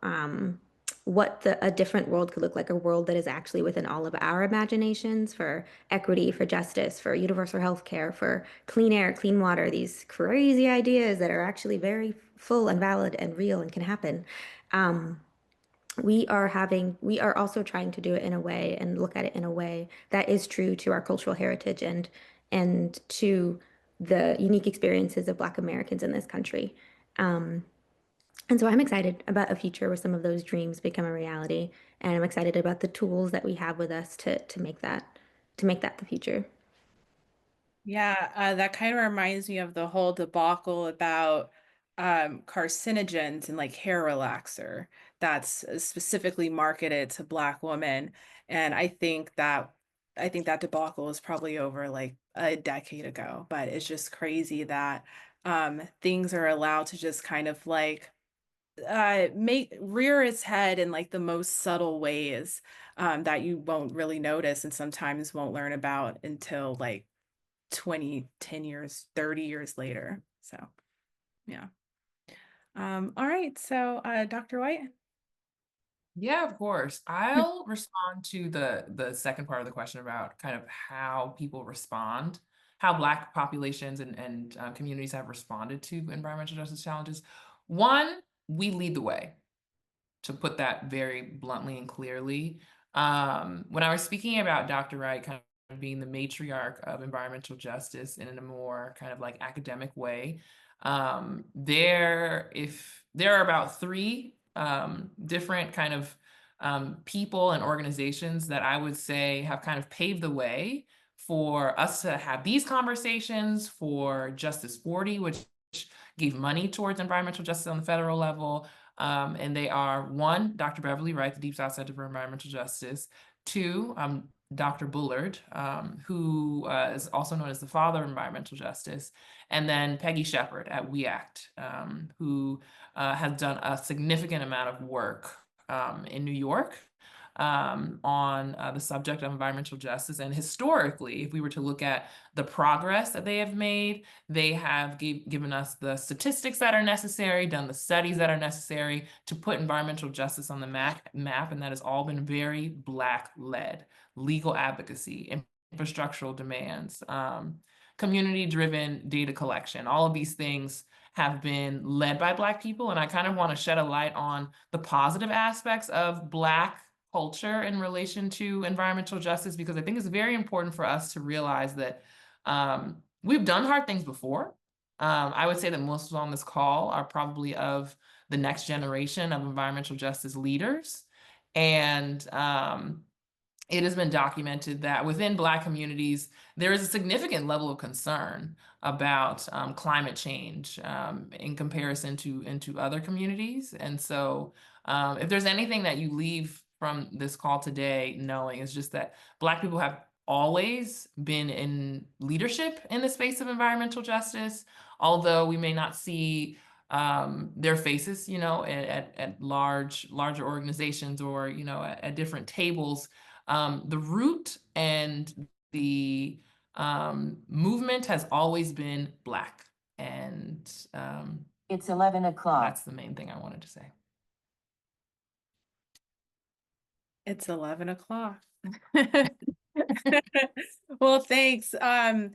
what a different world could look like, a world that is actually within all of our imaginations for equity, for justice, for universal health care, for clean air, clean water, these crazy ideas that are actually very full and valid and real and can happen. We are also trying to do it in a way and look at it in a way that is true to our cultural heritage and to the unique experiences of Black Americans in this country. And so I'm excited about a future where some of those dreams become a reality, and I'm excited about the tools that we have with us to make that the future. Yeah, that kind of reminds me of the whole debacle about carcinogens and like hair relaxer that's specifically marketed to Black women. And I think that debacle is probably over like a decade ago, but it's just crazy that things are allowed to just kind of like make rear its head in like the most subtle ways that you won't really notice and sometimes won't learn about until like 20, 10 years, 30 years later. So, yeah. All right. So, Dr. White. Yeah, of course. I'll respond to the second part of the question about kind of how people respond, how Black populations and communities have responded to environmental justice challenges. One, we lead the way, to put that very bluntly and clearly. When I was speaking about Dr. Wright kind of being the matriarch of environmental justice in a more kind of like academic way, there are about three different kind of people and organizations that I would say have kind of paved the way for us to have these conversations, for Justice 40, which gave money towards environmental justice on the federal level. And they are one, Dr. Beverly Wright, the Deep South Center for Environmental Justice. Two, Dr. Bullard, who is also known as the father of environmental justice. And then Peggy Shepard at We Act, who has done a significant amount of work in New York on the subject of environmental justice. And historically, if we were to look at the progress that they have made, they have given us the statistics that are necessary, done the studies that are necessary to put environmental justice on the map, and that has all been very Black-led. Legal advocacy, infrastructural demands, community-driven data collection. All of these things have been led by Black people, and I kind of want to shed a light on the positive aspects of Black culture in relation to environmental justice, because I think it's very important for us to realize that we've done hard things before. I would say that most on this call are probably of the next generation of environmental justice leaders. And it has been documented that within Black communities, there is a significant level of concern about climate change in comparison to other communities. And so if there's anything that you leave from this call today knowing, is just that Black people have always been in leadership in the space of environmental justice, although we may not see their faces, at larger organizations or, at different tables. The root and the movement has always been Black. And It's 11 o'clock. that's the main thing I wanted to say. It's 11 o'clock. Well, thanks. I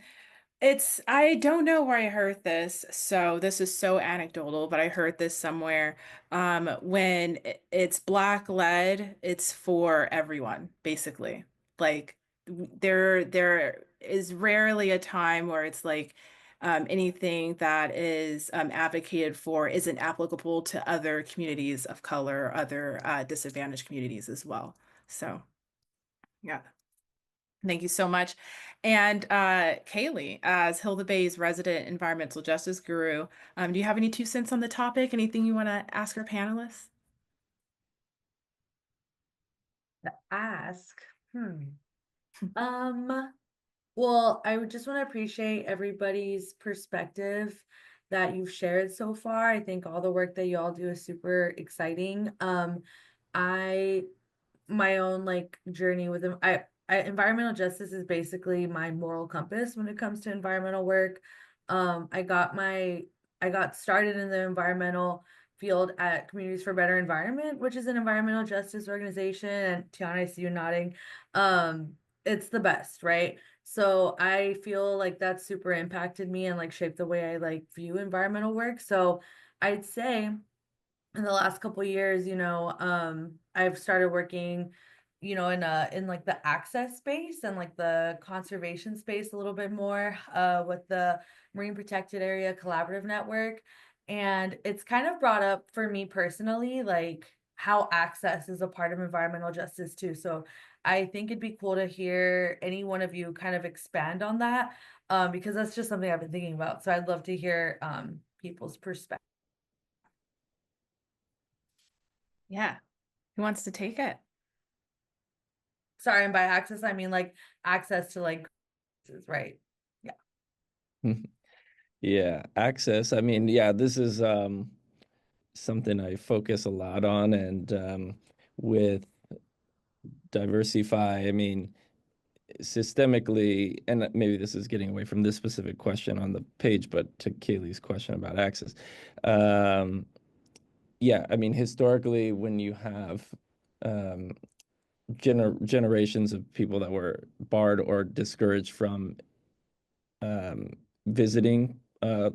don't know where I heard this, so this is so anecdotal, but I heard this somewhere. When it's Black led, it's for everyone, basically. Like there is rarely a time where it's like anything that is advocated for isn't applicable to other communities of color, other disadvantaged communities as well. So, yeah. Thank you so much. And Kaylee, as Hilda Bay's resident environmental justice guru, do you have any 2 cents on the topic? Anything you want to ask our panelists? To ask. Well, I would just want to appreciate everybody's perspective that you've shared so far. I think all the work that you all do is super exciting. I my own like journey with them. Environmental justice is basically my moral compass when it comes to environmental work. I got started in the environmental field at Communities for Better Environment, which is an environmental justice organization. And Tiana, I see you nodding. It's the best, right? So I feel like that super impacted me and like shaped the way I like view environmental work. So I'd say in the last couple of years, I've started working, in like the access space and like the conservation space a little bit more with the Marine Protected Area Collaborative Network. And it's kind of brought up for me personally, like how access is a part of environmental justice too. So I think it'd be cool to hear any one of you kind of expand on that because that's just something I've been thinking about. So I'd love to hear people's perspective. Yeah. Who wants to take it? Sorry, and by access, I mean like access to like, right? Yeah. Yeah, access. I mean, yeah, this is something I focus a lot on, and with Diversify, I mean, systemically, and maybe this is getting away from this specific question on the page, but to Kaylee's question about access. Yeah, I mean, historically, when you have generations of people that were barred or discouraged from visiting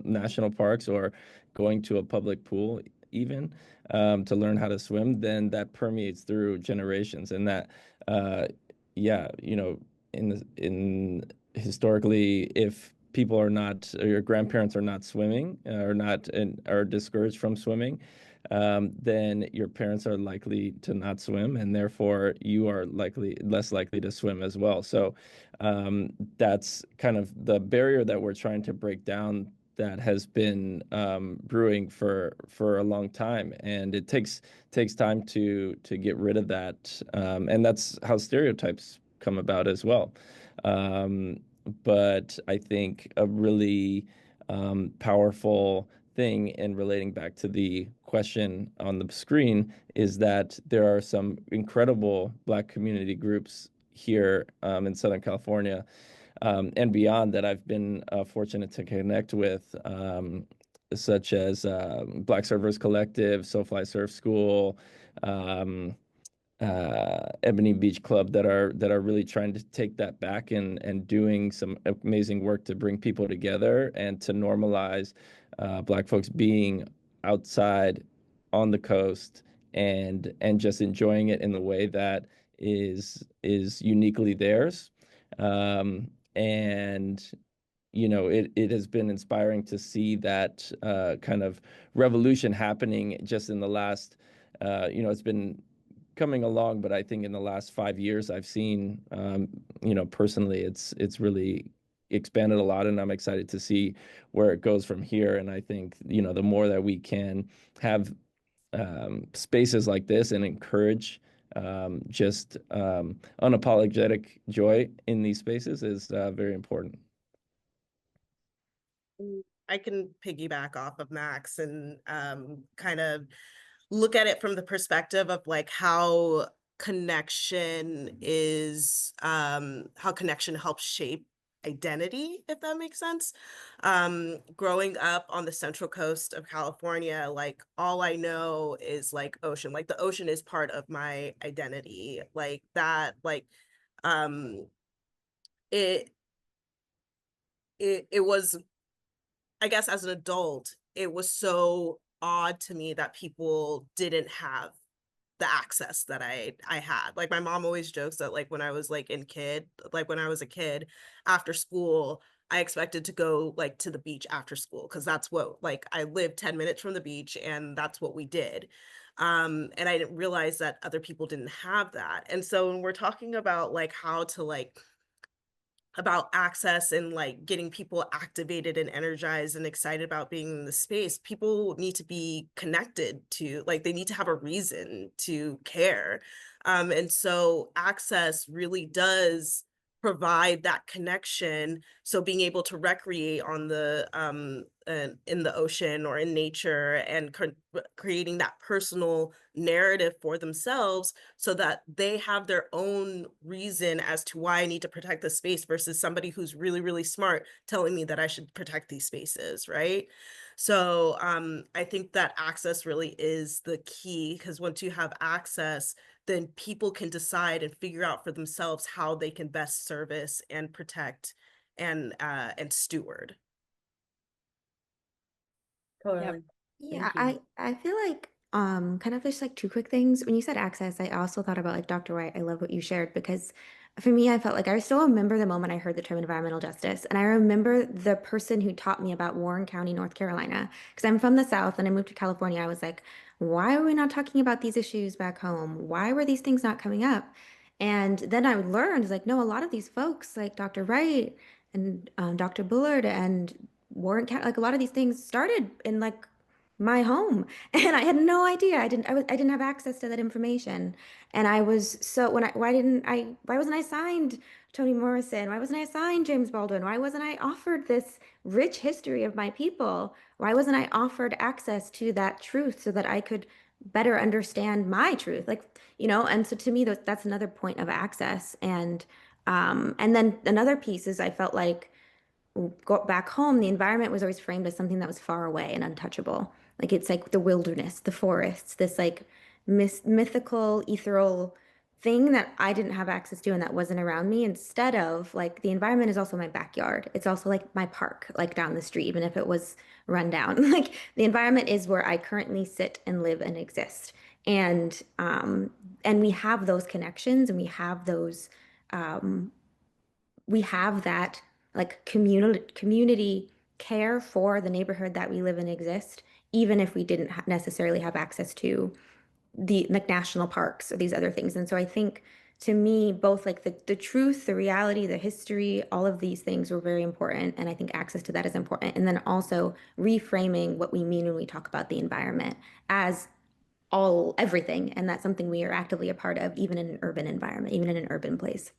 national parks or going to a public pool even to learn how to swim, then that permeates through generations. And that, yeah, in historically, if people are not, or your grandparents are not swimming or not, and are discouraged from swimming, then your parents are likely to not swim, and therefore you are less likely to swim as well. So that's kind of the barrier that we're trying to break down, that has been brewing for a long time, and it takes time to get rid of that, and that's how stereotypes come about as well. But I think a really powerful thing in relating back to the question on the screen is that there are some incredible Black community groups here in Southern California and beyond that I've been fortunate to connect with, such as Black Surfers Collective, SoFly Surf School, Ebony Beach Club, that are really trying to take that back and doing some amazing work to bring people together and to normalize Black folks being outside on the coast and just enjoying it in the way that is uniquely theirs. And it has been inspiring to see that kind of revolution happening just in the last, it's been coming along, but I think in the last 5 years, I've seen, personally, it's really expanded a lot, and I'm excited to see where it goes from here. And I think, the more that we can have spaces like this and encourage just unapologetic joy in these spaces is very important. I can piggyback off of Max and kind of look at it from the perspective of like how connection helps shape identity, if that makes sense. Growing up on the central coast of California, like all I know is like ocean. Like the ocean is part of my identity. Like that, like um it it was, I guess as an adult, it was so odd to me that people didn't have the access that I had. Like my mom always jokes that like when I was like when I was a kid after school, I expected to go like to the beach after school because that's what, like, I lived 10 minutes from the beach and that's what we did. And I didn't realize that other people didn't have that. And so when we're talking about like how to like about access and like getting people activated and energized and excited about being in the space, people need to be connected to, like, they need to have a reason to care. And so access really does provide that connection. So being able to recreate on the in the ocean or in nature and creating that personal narrative for themselves so that they have their own reason as to why I need to protect the space versus somebody who's really, really smart telling me that I should protect these spaces, right? So I think that access really is the key, because once you have access, then people can decide and figure out for themselves how they can best service and protect and steward. Totally. Yeah, Thank you. I feel like kind of just like two quick things. When you said access, I also thought about like Dr. White. I love what you shared because for me, I felt like I still remember the moment I heard the term environmental justice. And I remember the person who taught me about Warren County, North Carolina, because I'm from the South and I moved to California. I was like, why are we not talking about these issues back home? Why were these things not coming up? And then I learned like, no, a lot of these folks, like Dr. Wright and Dr. Bullard and Warren County, like a lot of these things started in like my home and I had no idea. I didn't have access to that information. And I was so when I why wasn't I signed Toni Morrison? Why wasn't I signed James Baldwin? Why wasn't I offered this rich history of my people? Why wasn't I offered access to that truth so that I could better understand my truth? Like, and so to me that's another point of access. And then another piece is I felt like got back home, the environment was always framed as something that was far away and untouchable. Like it's like the wilderness, the forests, this like mythical, ethereal thing that I didn't have access to and that wasn't around me. Instead of like the environment is also my backyard. It's also like my park, like down the street, even if it was run down. Like the environment is where I currently sit and live and exist. And we have those connections and um, we have that like community care for the neighborhood that we live and exist, even if we didn't necessarily have access to the like national parks or these other things. And so I think to me, both like the truth, the reality, the history, all of these things were very important. And I think access to that is important. And then also reframing what we mean when we talk about the environment as everything. And that's something we are actively a part of, even in an urban environment, even in an urban place.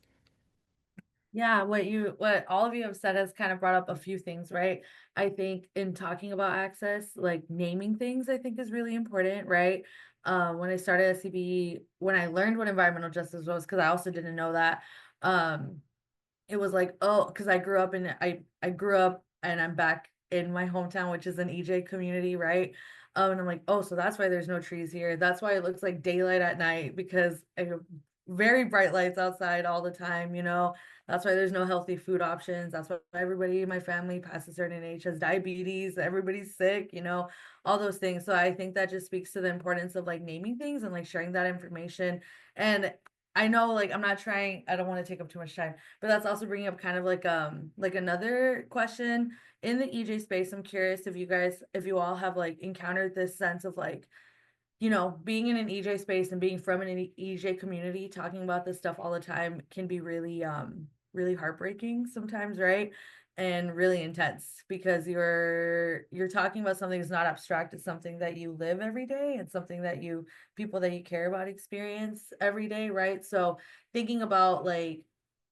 Yeah, what all of you have said has kind of brought up a few things, right? I think in talking about access, like naming things, I think is really important, right? When I started at CBE, when I learned what environmental justice was, because I also didn't know that, it was like, oh, because I grew up and I'm back in my hometown, which is an EJ community, right? And I'm like, oh, so that's why there's no trees here. That's why it looks like daylight at night because I have very bright lights outside all the time, That's why there's no healthy food options. That's why everybody in my family past a certain age has diabetes, everybody's sick, all those things. So I think that just speaks to the importance of like naming things and like sharing that information. And I know like I don't want to take up too much time, but that's also bringing up kind of like another question in the EJ space. I'm curious if you all have like encountered this sense of like, being in an EJ space and being from an EJ community, talking about this stuff all the time can be really, really heartbreaking sometimes, right? And really intense because you're talking about something that's not abstract. It's something that you live every day and something that people that you care about experience every day, right? So thinking about like,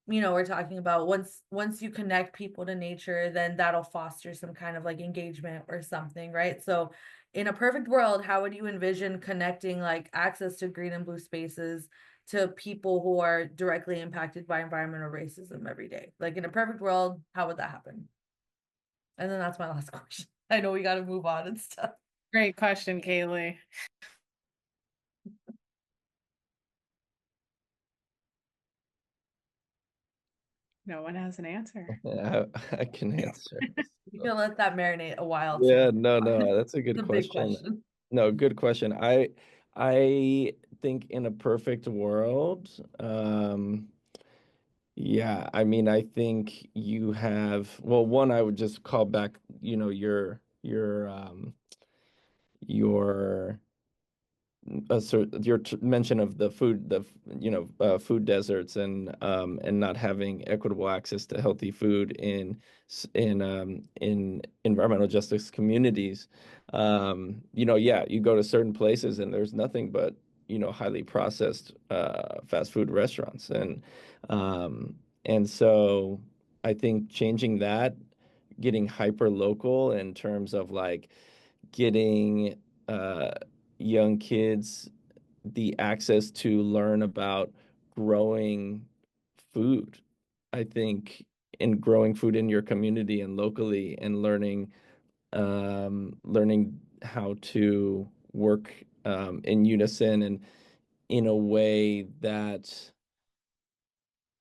we're talking about once you connect people to nature, then that'll foster some kind of like engagement or something, right? So in a perfect world, how would you envision connecting like access to green and blue spaces to people who are directly impacted by environmental racism every day? Like in a perfect world, how would that happen? And then that's my last question. I know we got to move on and stuff. Great question, Kaylee. No one has an answer. I can answer. You can let that marinate a while Yeah, too. no, that's a good It's a big question. question. No, good question. I think in a perfect world, yeah, I mean, I think you have, well, one, I would just call back, your your mention of the food, food deserts and not having equitable access to healthy food in environmental justice communities. Yeah, you go to certain places and there's nothing but highly processed fast food restaurants, and so I think changing that, getting hyper local in terms of like getting uh, young kids the access to learn about growing food. I think in growing food in your community and locally, and learning how to work in unison and in a way that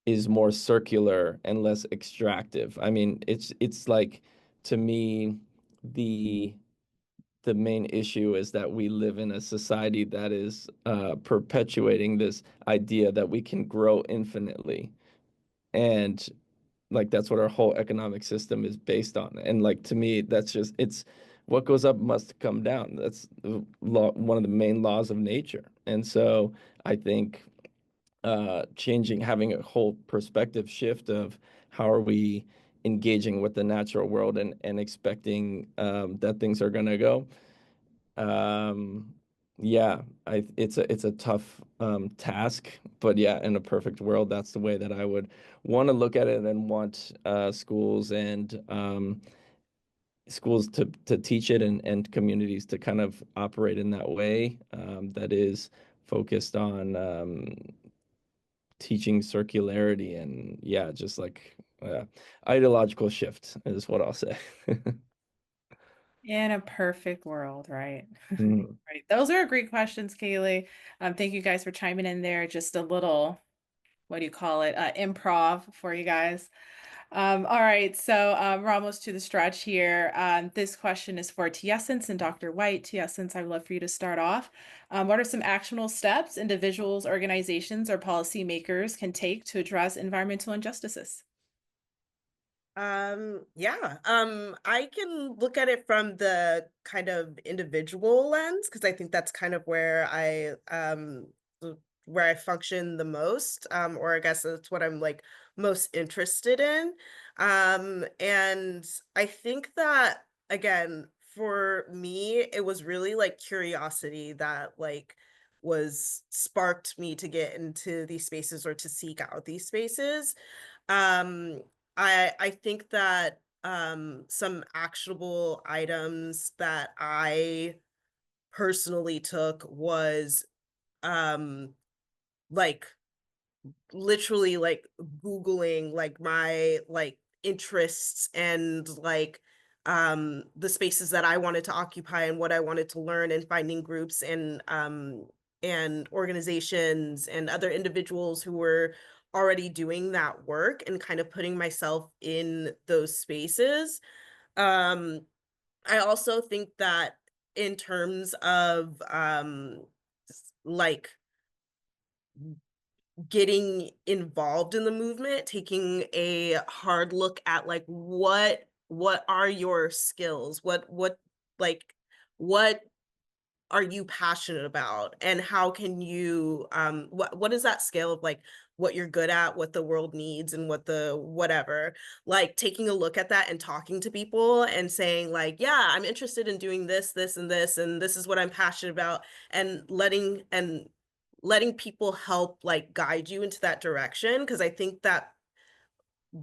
is more circular and less extractive. I mean, it's like, to me, the the main issue is that we live in a society that is perpetuating this idea that we can grow infinitely. And like that's what our whole economic system is based on. And like to me, that's just, it's what goes up must come down. That's one of the main laws of nature. And so I think having a whole perspective shift of how are we engaging with the natural world and expecting that things are going to go. Yeah, it's a tough task, but yeah, in a perfect world, that's the way that I would want to look at it, and want schools to teach it, and communities to kind of operate in that way, that is focused on teaching circularity, and yeah, just like ideological shift is what I'll say. In a perfect world, right? Mm. Right. Those are great questions, Kaylee. Thank you guys for chiming in there. Just a little, what do you call it? Improv for you guys. All right, so we're almost to the stretch here. This question is for Tiessence and Dr. White. Tiessence, I'd love for you to start off. What are some actionable steps individuals, organizations, or policymakers can take to address environmental injustices? I can look at it from the kind of individual lens, because I think that's kind of where I function the most, or I guess that's what I'm like most interested in. And I think that again, for me, it was really like curiosity that like was sparked me to get into these spaces or to seek out these spaces. Um, I think that some actionable items that I personally took was um like literally like Googling like my like interests and like the spaces that I wanted to occupy and what I wanted to learn, and finding groups and organizations and other individuals who were already doing that work, and kind of putting myself in those spaces. Um I also think that in terms of like getting involved in the movement, taking a hard look at like what are your skills? Like what are you passionate about, and how can you what is that scale of like what you're good at, what the world needs, and what the whatever, like taking a look at that and talking to people and saying like, yeah, I'm interested in doing this and this is what I'm passionate about, and letting people help like guide you into that direction. Because I think that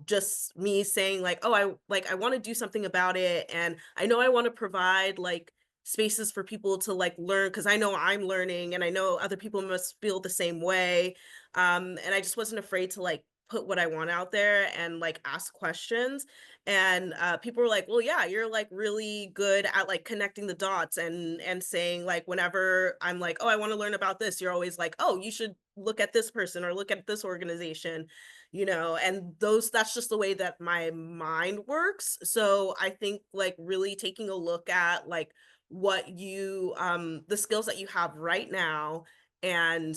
just me saying like, oh, I want to do something about it, and I know I want to provide like spaces for people to like learn, because I know I'm learning and I know other people must feel the same way. And I just wasn't afraid to like put what I want out there and like ask questions. And people were like, well, yeah, you're like really good at like connecting the dots and saying like whenever I'm like, oh, I want to learn about this, you're always like, oh, you should look at this person or look at this organization, you know, and that's just the way that my mind works. So I think like really taking a look at like what you the skills that you have right now, and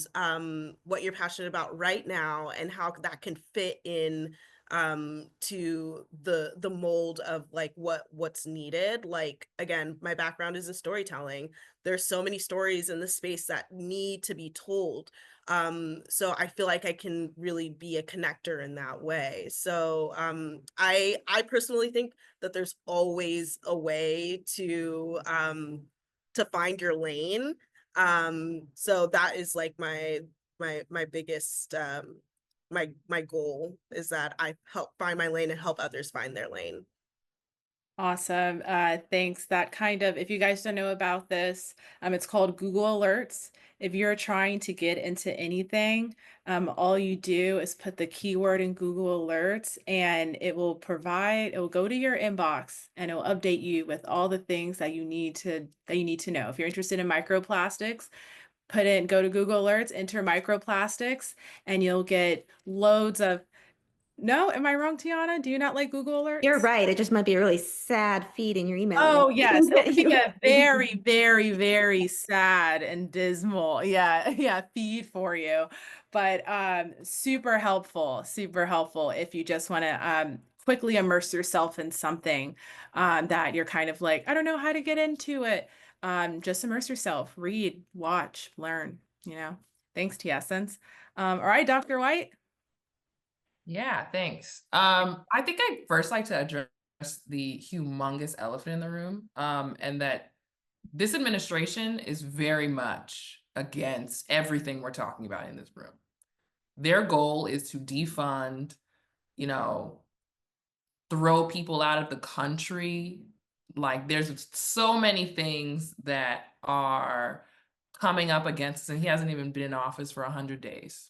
what you're passionate about right now, and how that can fit in to the mold of like what's needed. Like again, my background is in storytelling. There's so many stories in the space that need to be told. So I feel like I can really be a connector in that way. So I personally think that there's always a way to find your lane. So that is like my biggest my goal, is that I help find my lane and help others find their lane. Awesome. Thanks. That kind of, if you guys don't know about this, it's called Google Alerts. If you're trying to get into anything, all you do is put the keyword in Google Alerts and it will go to your inbox and it'll update you with all the things that you need to know. If you're interested in microplastics, go to Google Alerts, enter microplastics, and you'll get loads of, no, am I wrong, Tiana? Do you not like Google You're Alerts? right. It just might be a really sad feed in your email. Oh, yes. It that can be you- a very, very, very sad and dismal, yeah, yeah, feed for you. But super helpful if you just want to quickly immerse yourself in something that you're kind of like, I don't know how to get into it. Just immerse yourself, read, watch, learn, you know. Thanks, T Essence. All right, Dr. White. Yeah, thanks. I think I'd first like to address the humongous elephant in the room, and that this administration is very much against everything we're talking about in this room. Their goal is to defund, you know, throw people out of the country. Like there's so many things that are coming up against us, and he hasn't even been in office for 100 days.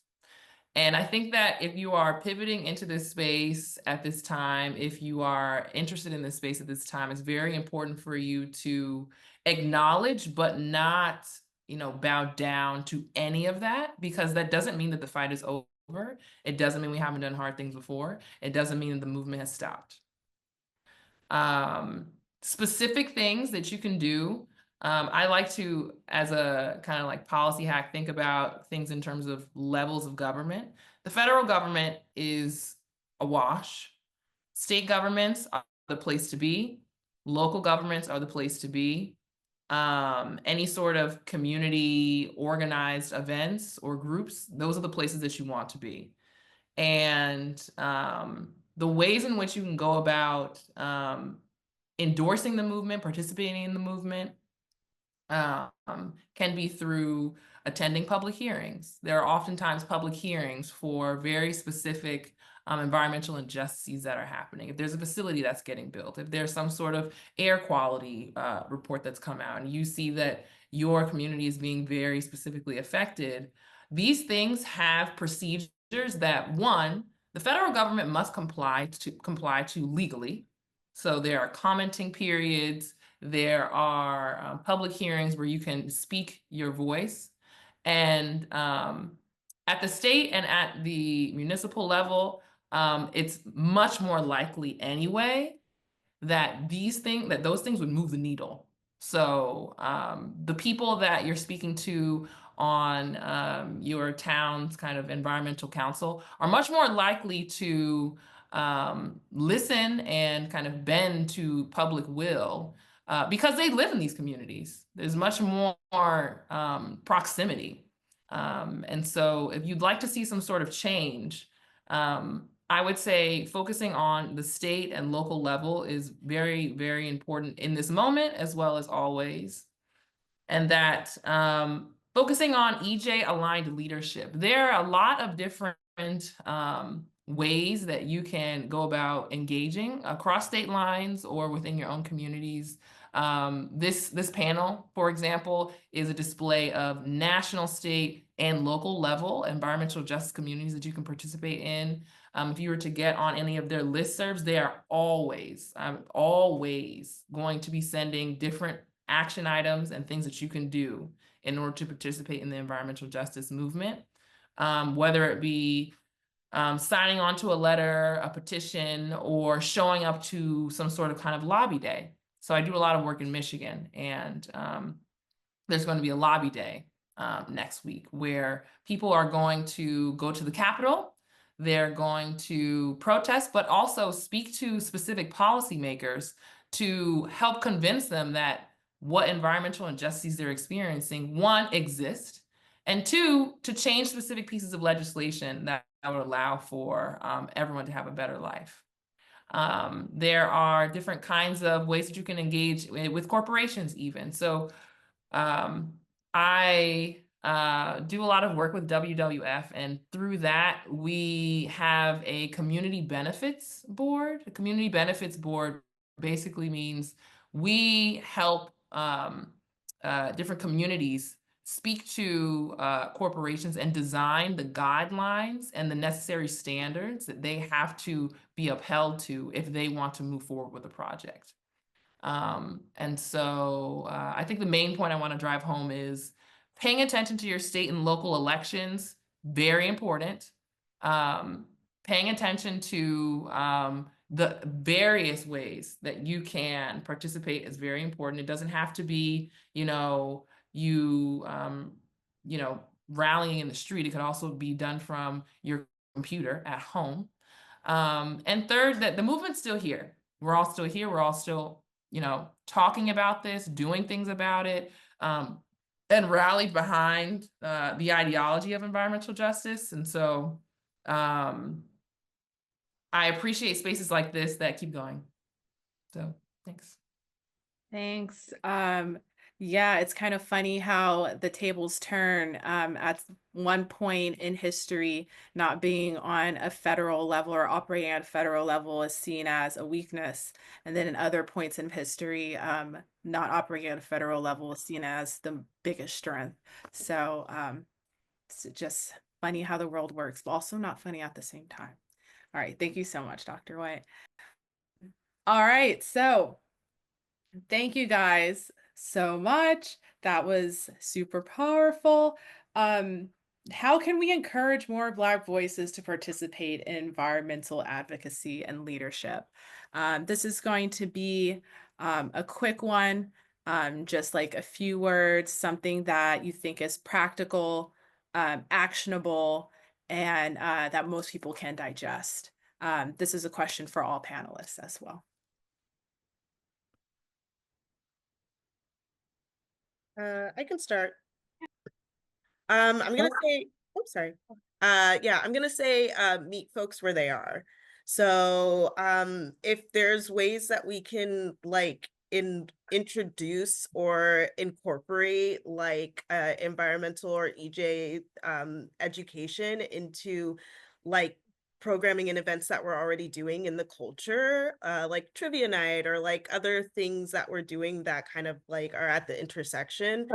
And I think that if you are pivoting into this space at this time, if you are interested in this space at this time, it's very important for you to acknowledge, but not, bow down to any of that, because that doesn't mean that the fight is over. It doesn't mean we haven't done hard things before. It doesn't mean that the movement has stopped. Specific things that you can do. I like to, as a kind of like policy hack, think about things in terms of levels of government. The federal government is awash. State governments are the place to be. Local governments are the place to be. Any sort of community organized events or groups, those are the places that you want to be. And the ways in which you can go about endorsing the movement, participating in the movement, can be through attending public hearings. There are oftentimes public hearings for very specific environmental injustices that are happening. If there's a facility that's getting built, if there's some sort of air quality report that's come out and you see that your community is being very specifically affected, these things have procedures that, one, the federal government must comply to legally. So there are commenting periods, there are public hearings where you can speak your voice. And at the state and at the municipal level, it's much more likely anyway that those things would move the needle. So the people that you're speaking to on your town's kind of environmental council are much more likely to listen and kind of bend to public will because they live in these communities. There's much more proximity. And so if you'd like to see some sort of change, I would say focusing on the state and local level is very, very important in this moment as well as always. And that focusing on EJ aligned leadership. There are a lot of different ways that you can go about engaging across state lines or within your own communities This panel, for example, is a display of national, state, and local level environmental justice communities that you can participate in. If you were to get on any of their listservs, they are always going to be sending different action items and things that you can do in order to participate in the environmental justice movement, whether it be signing on to a letter, a petition, or showing up to some sort of kind of lobby day. So I do a lot of work in Michigan, and there's going to be a lobby day next week where people are going to go to the Capitol. They're going to protest, but also speak to specific policymakers to help convince them that what environmental injustices they're experiencing, one, exist, and two, to change specific pieces of legislation that would allow for everyone to have a better life. There are different kinds of ways that you can engage with corporations even. So I do a lot of work with WWF, and through that, we have a community benefits board. A community benefits board basically means we help different communities speak to corporations and design the guidelines and the necessary standards that they have to be upheld to if they want to move forward with a project. And so I think the main point I want to drive home is paying attention to your state and local elections, very important. Paying attention to the various ways that you can participate is very important. It doesn't have to be, rallying in the street. It could also be done from your computer at home. And third, that the movement's still here. We're all still here. We're all still, talking about this, doing things about it, and rallied behind the ideology of environmental justice. And so I appreciate spaces like this that keep going. So thanks. Thanks. Yeah, it's kind of funny how the tables turn at one point in history, not being on a federal level or operating at a federal level is seen as a weakness. And then in other points in history, not operating at a federal level is seen as the biggest strength. So it's just funny how the world works, but also not funny at the same time. All right. Thank you so much, Dr. White. All right. So thank you guys so much. That was super powerful. How can we encourage more Black voices to participate in environmental advocacy and leadership? This is going to be a quick one, just like a few words, something that you think is practical, actionable, and that most people can digest. This is a question for all panelists as well. I can start. I'm gonna say, oops, sorry. Yeah, I'm gonna say meet folks where they are. So if there's ways that we can introduce or incorporate environmental or EJ education into programming and events that we're already doing in the culture, like trivia night or other things that we're doing that kind of are at the intersection.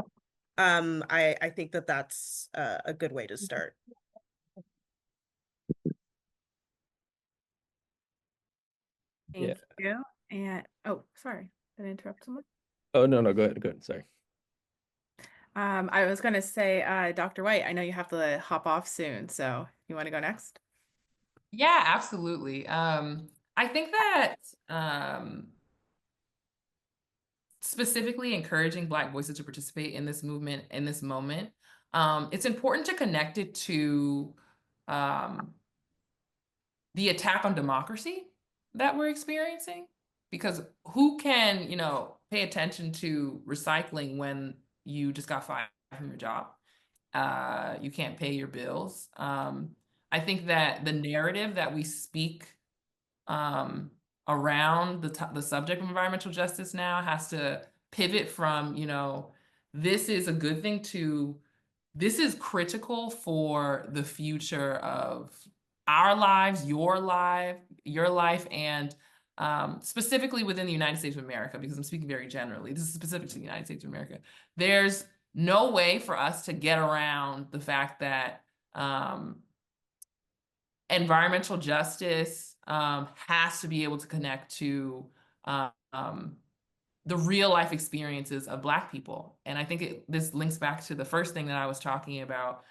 I think that that's a good way to start. Thank you. And oh, sorry, did I interrupt someone? Oh, no, go ahead. Sorry. I was going to say, Dr. White, I know you have to hop off soon, so you want to go next? Yeah, absolutely. I think that specifically encouraging Black voices to participate in this movement in this moment, it's important to connect it to the attack on democracy that we're experiencing. Because who can, pay attention to recycling when you just got fired from your job? You can't pay your bills. I think that the narrative that we speak around the subject of environmental justice now has to pivot from, this is a good thing to this is critical for the future of our lives, your life, and specifically within the United States of America, because I'm speaking very generally. This is specific to the United States of America. There's no way for us to get around the fact that environmental justice has to be able to connect to the real life experiences of Black people. And I think this links back to the first thing that I was talking about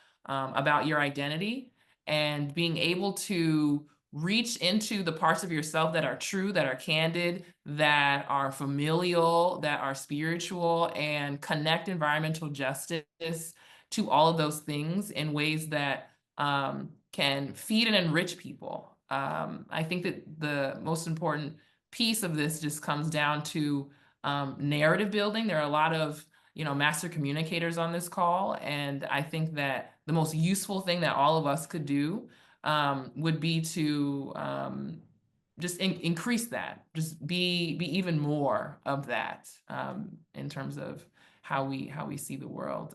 your identity and being able to reach into the parts of yourself that are true, that are candid, that are familial, that are spiritual, and connect environmental justice to all of those things in ways that can feed and enrich people. I think that the most important piece of this just comes down to narrative building. There are a lot of master communicators on this call, and I think that the most useful thing that all of us could do would be to just increase that, just be even more of that in terms of how we see the world.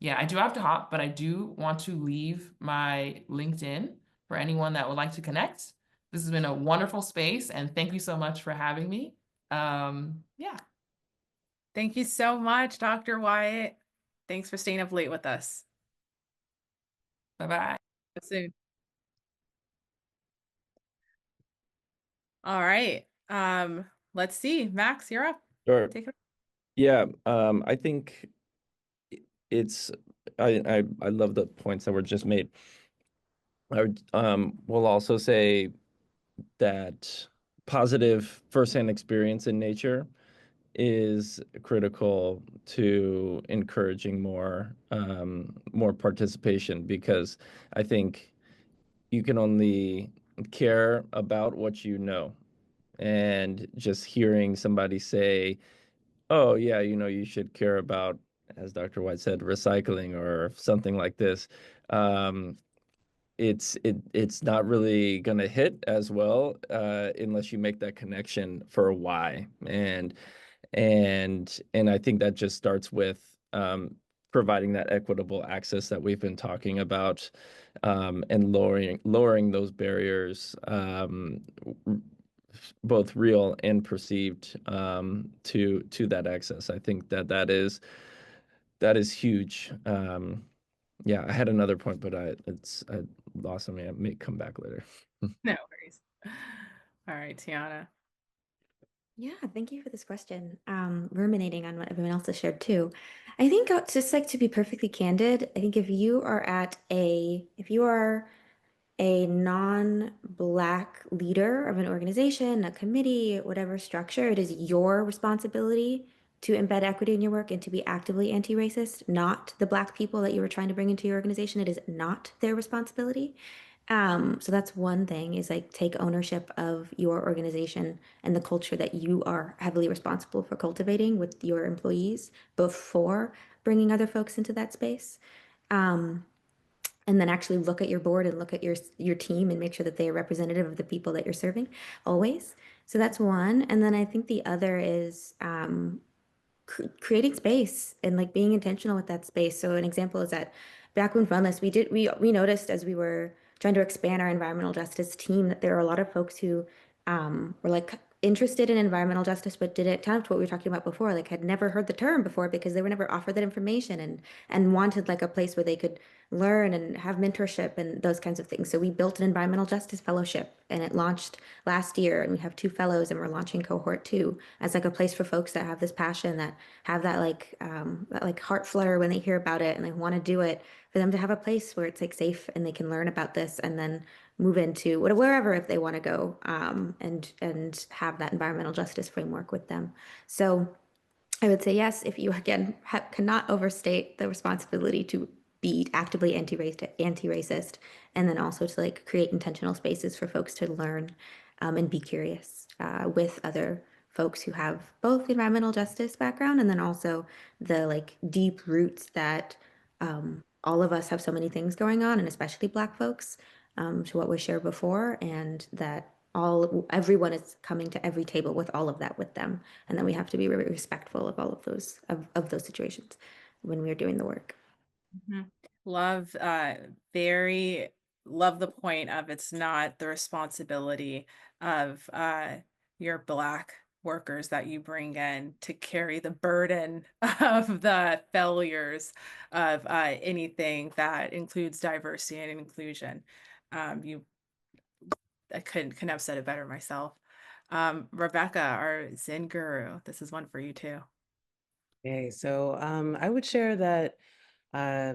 Yeah, I do have to hop, but I do want to leave my LinkedIn for anyone that would like to connect. This has been a wonderful space, and thank you so much for having me. Yeah. Thank you so much, Dr. Wyatt. Thanks for staying up late with us. Bye-bye. See you soon. All right. Let's see. Max, you're up. Sure. Take it. Yeah, I think it's I love the points that were just made. I will also say that positive firsthand experience in nature is critical to encouraging more participation, because I think you can only care about what you know. And just hearing somebody say, oh yeah, you should care about, as Dr. White said, recycling or something like this, it's not really gonna hit as well unless you make that connection for why. And I think that just starts with providing that equitable access that we've been talking about, and lowering those barriers, both real and perceived, to that access. I think that is huge. Yeah, I had another point, but I lost on me. I may come back later. No worries. All right, Tiana. Yeah, thank you for this question. Ruminating on what everyone else has shared too. I think just like to be perfectly candid, I think if you are a non-Black leader of an organization, a committee, whatever structure, it is your responsibility to embed equity in your work and to be actively anti-racist, not the Black people that you were trying to bring into your organization. It is not their responsibility. So that's one thing, is like take ownership of your organization and the culture that you are heavily responsible for cultivating with your employees before bringing other folks into that space. And then actually look at your board and look at your team and make sure that they are representative of the people that you're serving always. So that's one. And then I think the other is creating space and like being intentional with that space. So an example is that Backroom Wellness, we noticed as we were trying to expand our environmental justice team that there are a lot of folks who were like interested in environmental justice, but didn't, kind of to what we were talking about before, like had never heard the term before because they were never offered that information and wanted like a place where they could learn and have mentorship and those kinds of things. So we built an environmental justice fellowship and it launched last year, and we have 2 fellows and we're launching cohort 2 as like a place for folks that have this passion, that have that like heart flutter when they hear about it and they want to do it, for them to have a place where it's like safe and they can learn about this and then move into wherever if they want to go, and have that environmental justice framework with them. So I would say yes, if you again cannot overstate the responsibility to be actively anti-racist, and then also to like create intentional spaces for folks to learn, and be curious with other folks who have both the environmental justice background and then also the like deep roots that all of us have so many things going on, and especially Black folks, to what was shared before, and that everyone is coming to every table with all of that with them, and then we have to be really respectful of all of those situations when we are doing the work. Love, very love the point of it's not the responsibility of your Black workers that you bring in to carry the burden of the failures of anything that includes diversity and inclusion. You I couldn't have said it better myself. Rebecca, our Zen guru, this is one for you too. Okay, so I would share that uh,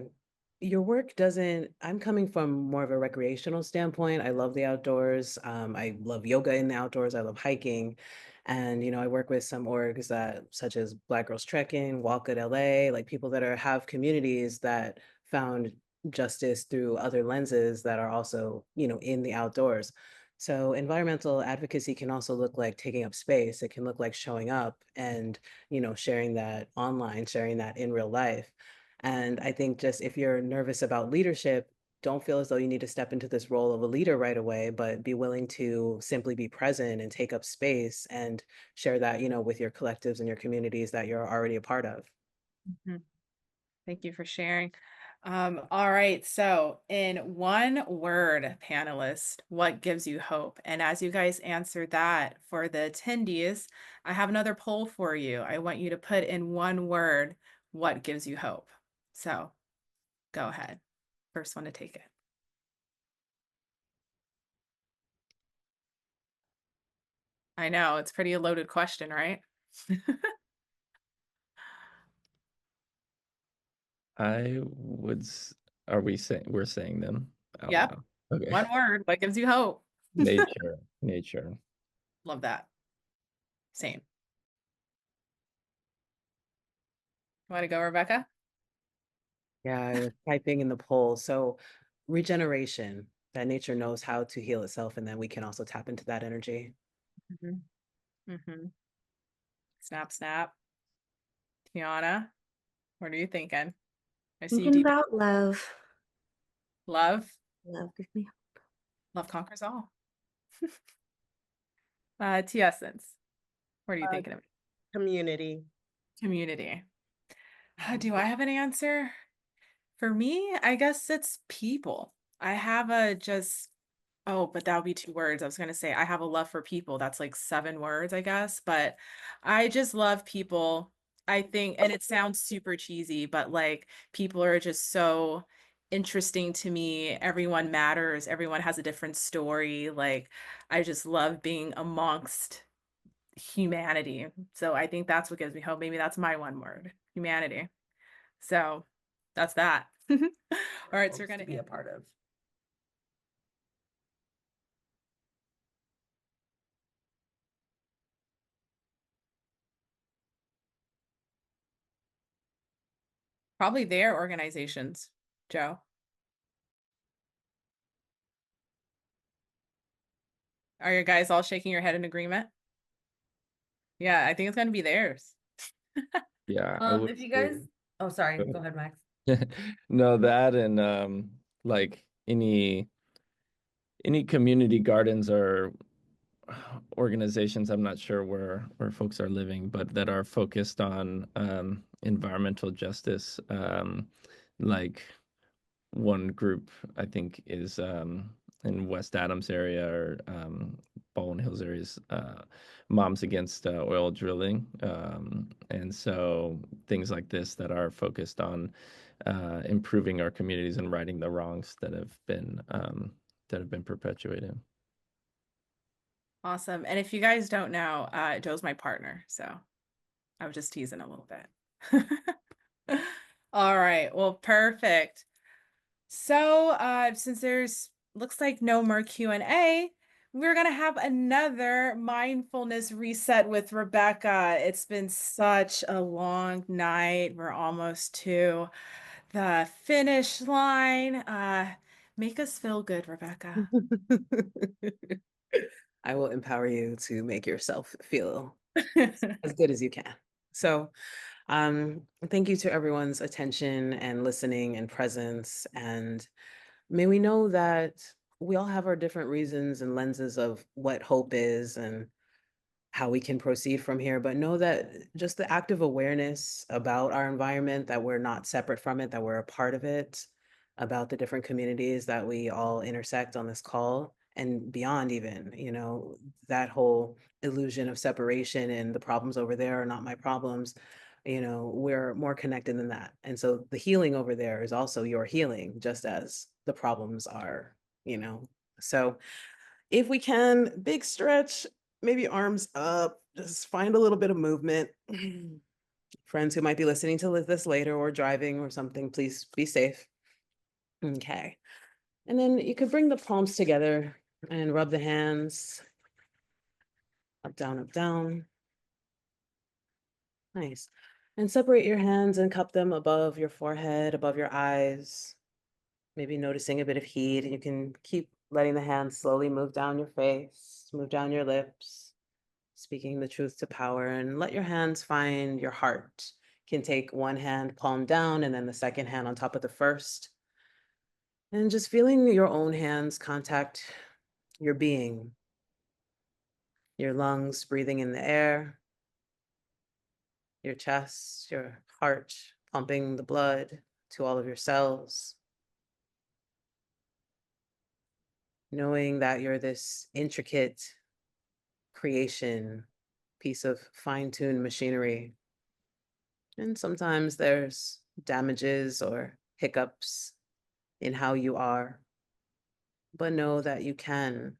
your work doesn't, I'm coming from more of a recreational standpoint. I love the outdoors. I love yoga in the outdoors. I love hiking. And, I work with some orgs that, such as Black Girls Trekking, Walk at LA, like people that have communities that found justice through other lenses that are also, in the outdoors. So environmental advocacy can also look like taking up space. It can look like showing up and, sharing that online, sharing that in real life. And I think just if you're nervous about leadership, don't feel as though you need to step into this role of a leader right away, but be willing to simply be present and take up space and share that, with your collectives and your communities that you're already a part of. Mhm. Thank you for sharing. All right, so in one word, panelists, what gives you hope? And as you guys answer that for the attendees, I have another poll for you. I want you to put in one word, what gives you hope? So go ahead. First one to take it. I know, it's pretty a loaded question, right? I would, are we saying, we're saying them out Yep. loud? Okay. One word, what gives you hope? Nature, nature. Love that. Same. Want to go, Rebecca? Yeah, I was typing in the poll. So regeneration, that nature knows how to heal itself, and then we can also tap into that energy. Mm-hmm. Snap, snap. Tiana, what are you thinking? I see you Thinking deep. about love. Love. Love gives me hope. Love conquers all. T Essence, what are you Uh, thinking of? Community. Community. Do I have an answer? For me, I guess it's people. I have a just, oh, but that would be 2 words. I was going to say I have a love for people. That's like 7 words, I guess. But I just love people. I think, and it sounds super cheesy, but like people are just so interesting to me. Everyone matters. Everyone has a different story. Like I just love being amongst humanity. So I think that's what gives me hope. Maybe that's my one word, humanity. So that's that. All right, so we're To gonna be a part of. probably their organizations, Joe. Are you guys all shaking your head in agreement? Yeah, I think it's gonna be theirs. Yeah, I would If you say. guys, oh, sorry, go ahead, Max. No, that and like any community gardens or organizations, I'm not sure where folks are living, but that are focused on environmental justice. Like one group I think is in West Adams area or Baldwin Hills areas, Moms Against Oil Drilling, and so things like this that are focused on improving our communities and righting the wrongs that have been perpetuated. Awesome. And if you guys don't know, Joe's my partner, so I was just teasing a little bit. All right, well, perfect. So, since there's looks like no more Q&A, we're gonna have another mindfulness reset with Rebecca. It's been such a long night. We're almost to the finish line. Make us feel good, Rebecca. I will empower you to make yourself feel as good as you can. So, thank you to everyone's attention and listening and presence. And may we know that we all have our different reasons and lenses of what hope is and how we can proceed from here. But know that just the active awareness about our environment, that we're not separate from it, that we're a part of it, about the different communities that we all intersect on this call and beyond even, you know, that whole illusion of separation and the problems over there are not my problems. You know, we're more connected than that. And so the healing over there is also your healing, just as the problems are, you know. So if we can, big stretch, maybe arms up, just find a little bit of movement. Friends who might be listening to this later or driving or something, please be safe. Okay. And then you could bring the palms together and rub the hands up, down, up, down. Nice. And separate your hands and cup them above your forehead, above your eyes. Maybe noticing a bit of heat. You can keep letting the hands slowly move down your face, move down your lips, speaking the truth to power, and let your hands find your heart. You can take one hand palm down and then the second hand on top of the first. And just feeling your own hands contact your being, your lungs breathing in the air, your chest, your heart pumping the blood to all of your cells, knowing that you're this intricate creation, piece of fine-tuned machinery. And sometimes there's damages or hiccups in how you are, but know that you can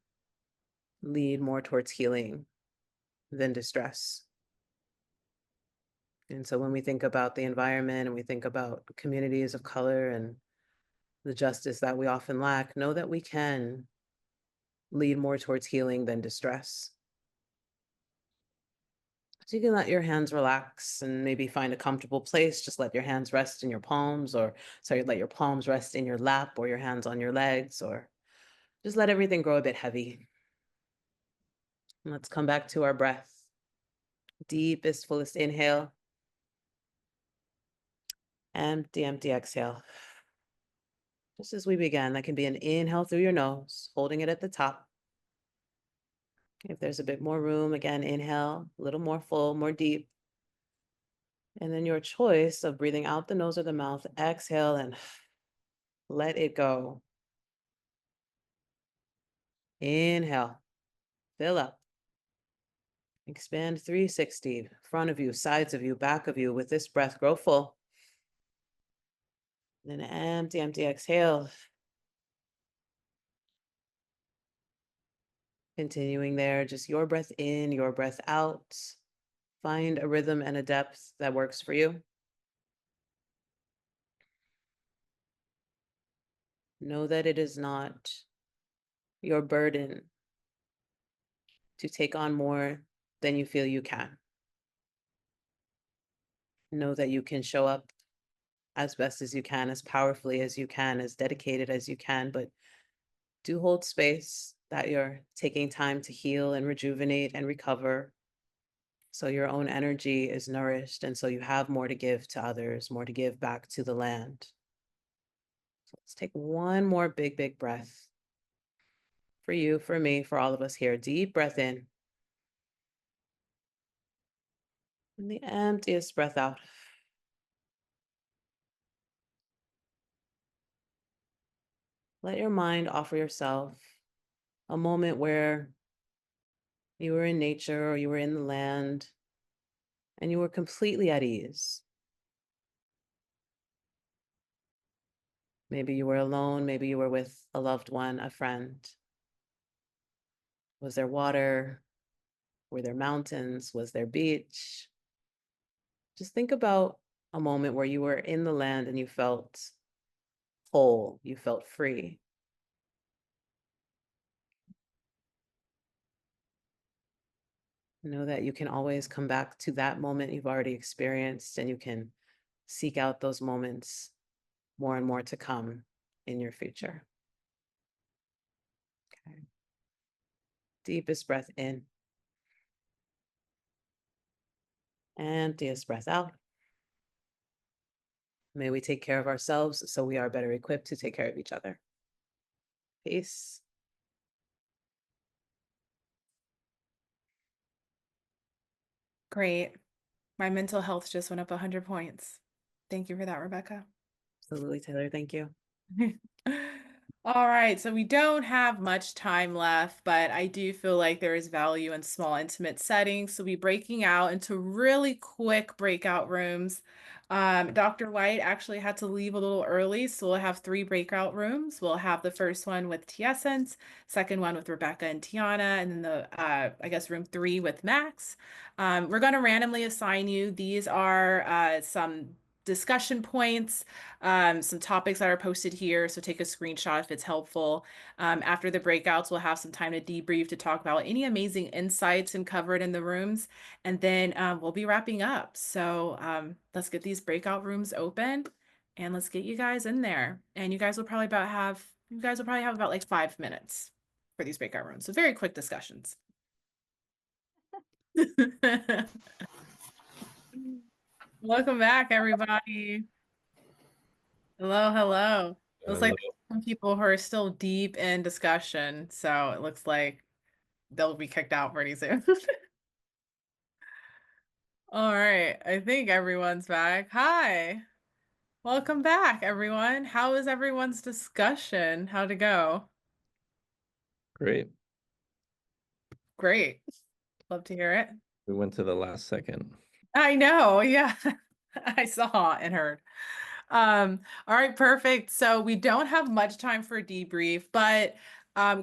lead more towards healing than distress. And so when we think about the environment and we think about communities of color and the justice that we often lack, know that we can lead more towards healing than distress. So you can let your hands relax and maybe find a comfortable place. Just let your hands rest in your palms, or sorry, let your palms rest in your lap or your hands on your legs, or just let everything grow a bit heavy. And let's come back to our breath. Deepest, fullest inhale. Empty, empty exhale. Just as we began, that can be an inhale through your nose, holding it at the top. If there's a bit more room, again, inhale, a little more full, more deep. And then your choice of breathing out the nose or the mouth, exhale and let it go. Inhale, fill up. Expand 360, front of you, sides of you, back of you. With this breath, grow full. Then empty, empty exhale. Continuing there, just your breath in, your breath out. Find a rhythm and a depth that works for you. Know that it is not your burden to take on more than you feel you can. Know that you can show up as best as you can, as powerfully as you can, as dedicated as you can, but do hold space that you're taking time to heal and rejuvenate and recover. So your own energy is nourished, and so you have more to give to others, more to give back to the land. So let's take one more big, big breath. For you, for me, for all of us here. Deep breath in. And the emptiest breath out. Let your mind offer yourself a moment where you were in nature or you were in the land and you were completely at ease. Maybe you were alone, maybe you were with a loved one, a friend. Was there water? Were there mountains? Was there beach? Just think about a moment where you were in the land and you felt whole, you felt free. Know that you can always come back to that moment you've already experienced, and you can seek out those moments more and more to come in your future. Okay. Deepest breath in. Emptiest breath out. May we take care of ourselves so we are better equipped to take care of each other. Peace. Great. My mental health just went up 100 points. Thank you for that, Rebecca. Absolutely, Taylor. Thank you. All right, so we don't have much time left, but I do feel like there is value in small, intimate settings. So we'll be breaking out into really quick breakout rooms. Dr. White actually had to leave a little early, so we'll have 3 breakout rooms. We'll have the first one with Essence, second one with Rebecca and Tiana, and then I guess room 3 with Max. We're going to randomly assign you. These are some discussion points, some topics that are posted here. So take a screenshot if it's helpful. After the breakouts, we'll have some time to debrief to talk about any amazing insights and covered in the rooms. And then we'll be wrapping up. So let's get these breakout rooms open and let's get you guys in there. And you guys will probably have about like 5 minutes for these breakout rooms. So very quick discussions. Welcome back, everybody. Hello, hello. Looks like some people who are still deep in discussion, so it looks like they'll be kicked out pretty soon. All right, I think everyone's back. Hi, welcome back, everyone. How was everyone's discussion? How'd it go? Great. Great. Love to hear it. We went to the last second. I know, yeah. I saw and heard. All right, perfect. So we don't have much time for debrief, but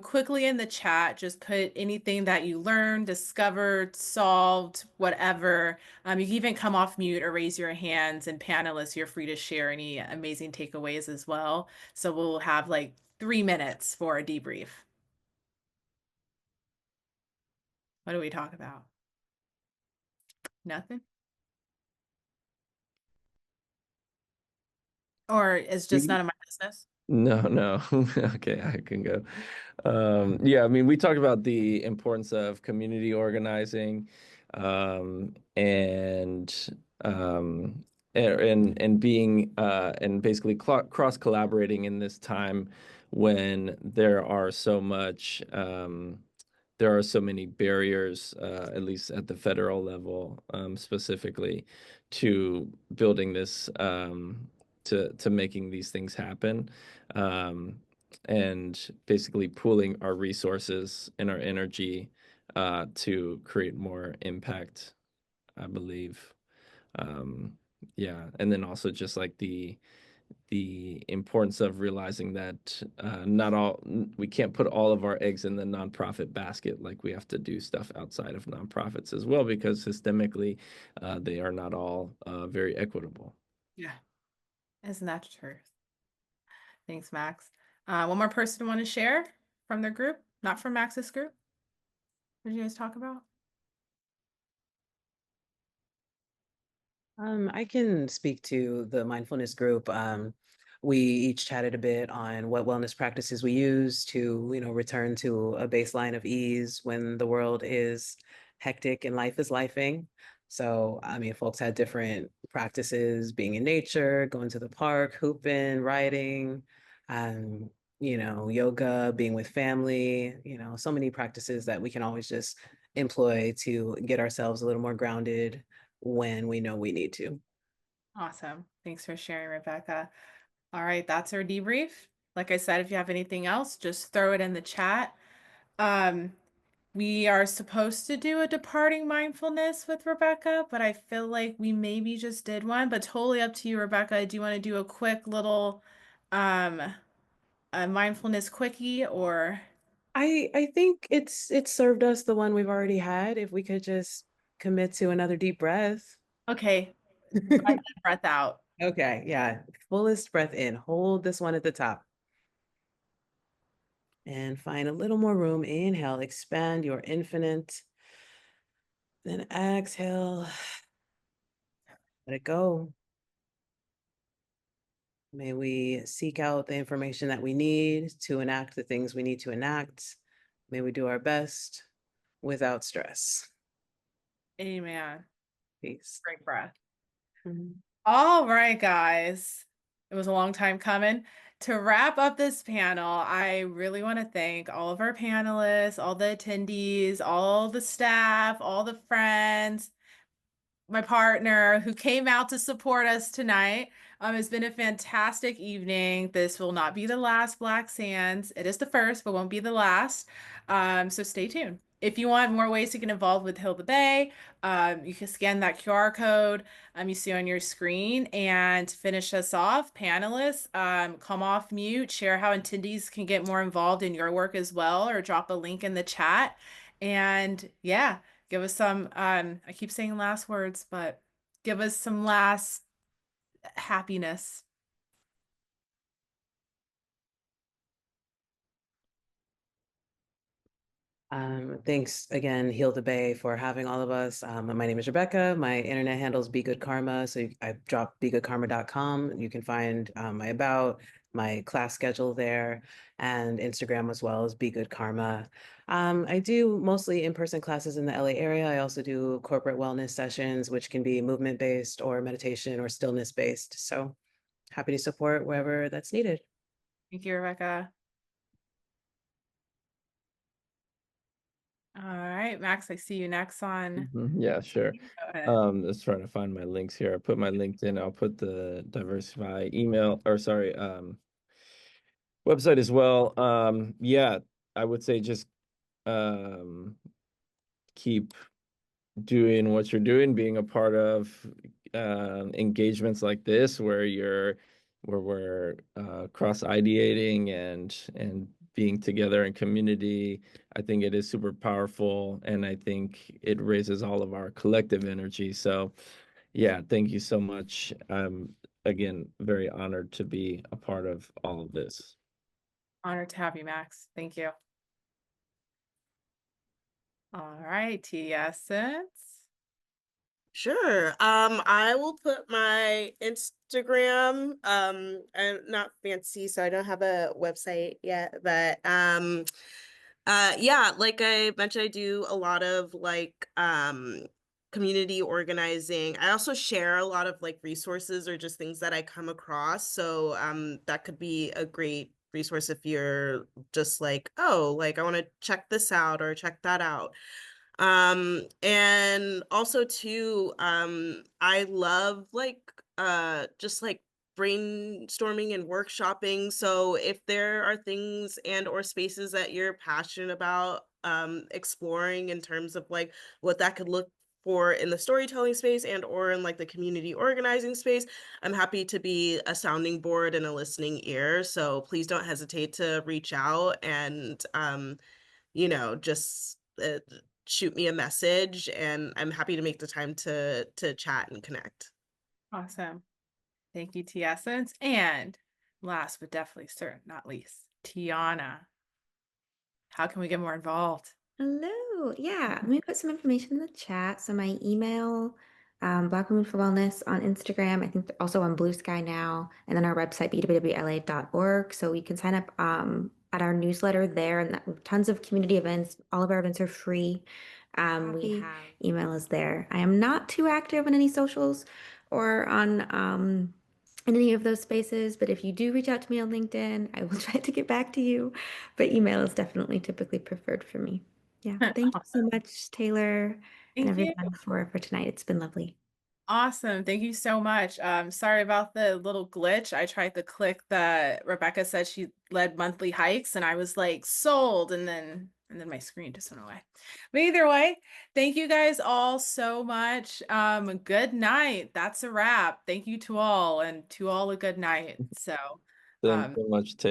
quickly in the chat, just put anything that you learned, discovered, solved, whatever. You can even come off mute or raise your hands, and panelists, you're free to share any amazing takeaways as well. So we'll have like 3 minutes for a debrief. What do we talk about? Nothing? Or it's just none of my business? No. Okay, I can go. Yeah, I mean, we talked about the importance of community organizing, and being and basically cross collaborating in this time when there are so many barriers, at least at the federal level, specifically to building this, to making these things happen, and basically pooling our resources and our energy to create more impact, I believe. Yeah, and then also just like the importance of realizing that we can't put all of our eggs in the nonprofit basket. Like, we have to do stuff outside of nonprofits as well, because systemically they are not all very equitable. Yeah. Isn't that the truth? Thanks, Max. One more person want to share from their group, not from Max's group? What did you guys talk about? I can speak to the mindfulness group. We each chatted a bit on what wellness practices we use to, return to a baseline of ease when the world is hectic and life is lifing. So, I mean, folks had different practices: being in nature, going to the park, hooping, riding, um, yoga, being with family, so many practices that we can always just employ to get ourselves a little more grounded when we know we need to. Awesome. Thanks for sharing, Rebecca. All right, that's our debrief. Like I said, if you have anything else, just throw it in the chat. We are supposed to do a departing mindfulness with Rebecca, but I feel like we maybe just did one, but totally up to you, Rebecca. Do you want to do a quick little a mindfulness quickie, or? I think it's served us the one we've already had. If we could just commit to another deep breath. Okay, breath out. Okay, yeah. Fullest breath in. Hold this one at the top. And find a little more room. Inhale, expand your infinite. Then exhale. Let it go. May we seek out the information that we need to enact the things we need to enact. May we do our best without stress. Amen. Peace. Great breath. Mhm. All right, guys. It was a long time coming. To wrap up this panel, I really want to thank all of our panelists, all the attendees, all the staff, all the friends, my partner who came out to support us tonight. It's been a fantastic evening. This will not be the last Black Sands. It is the first, but won't be the last. So stay tuned. If you want more ways to get involved with Hill the Bay, you can scan that QR code you see on your screen. And to finish us off, panelists, come off mute, share how attendees can get more involved in your work as well, or drop a link in the chat. And yeah, give us some, I keep saying last words, but give us some last happiness. Thanks again, Heal the Bay, for having all of us. My name is Rebecca. My internet handle is Be Good Karma. So I dropped begoodkarma.com. You can find my about, my class schedule there, and Instagram as well as Be Good Karma. I do mostly in-person classes in the LA area. I also do corporate wellness sessions, which can be movement-based or meditation or stillness-based. So happy to support wherever that's needed. Thank you, Rebecca. All right, Max, I see you next on. Yeah, sure. Go ahead. Let's try to find my links here. I put my LinkedIn, I'll put the Diversify email, or sorry, website as well. Yeah, I would say just keep doing what you're doing, being a part of engagements like this where we're cross ideating and being together in community. I think it is super powerful, and I think it raises all of our collective energy. So yeah, thank you so much. I'm again very honored to be a part of all of this. Honored to have you, Max. Thank you. All right, T Essence. Sure. I will put my Instagram. I'm not fancy, so I don't have a website yet, but yeah, like I mentioned, I do a lot of like community organizing. I also share a lot of like resources or just things that I come across. So that could be a great resource if you're just like, oh, like I want to check this out or check that out. And also too, I love like just like brainstorming and workshopping. So if there are things and or spaces that you're passionate about exploring in terms of like what that could look for in the storytelling space and or in like the community organizing space, I'm happy to be a sounding board and a listening ear. So please don't hesitate to reach out and you know, just shoot me a message, and I'm happy to make the time to chat and connect. Awesome. Thank you, T Essence. And last but definitely certain not least, Tiana. How can we get more involved? Hello. Yeah, let me put some information in the chat. So my email, Black Women for Wellness on Instagram. I think also on Blue Sky now, and then our website, bwwla.org. So you can sign up at our newsletter there, and tons of community events. All of our events are free. We have email is there. I am not too active on any socials or on in any of those spaces, but if you do reach out to me on LinkedIn, I will try to get back to you. But email is definitely typically preferred for me. Yeah. Thank you so much, Taylor, and Thank you. everyone for tonight. It's been lovely. Awesome. Thank you so much. Sorry about the little glitch. I tried to click that Rebecca said she led monthly hikes and I was like sold and then my screen just went away. But either way, thank you guys all so much. Good night. That's a wrap. Thank you to all and to all a good night. So Thanks so much, Taylor.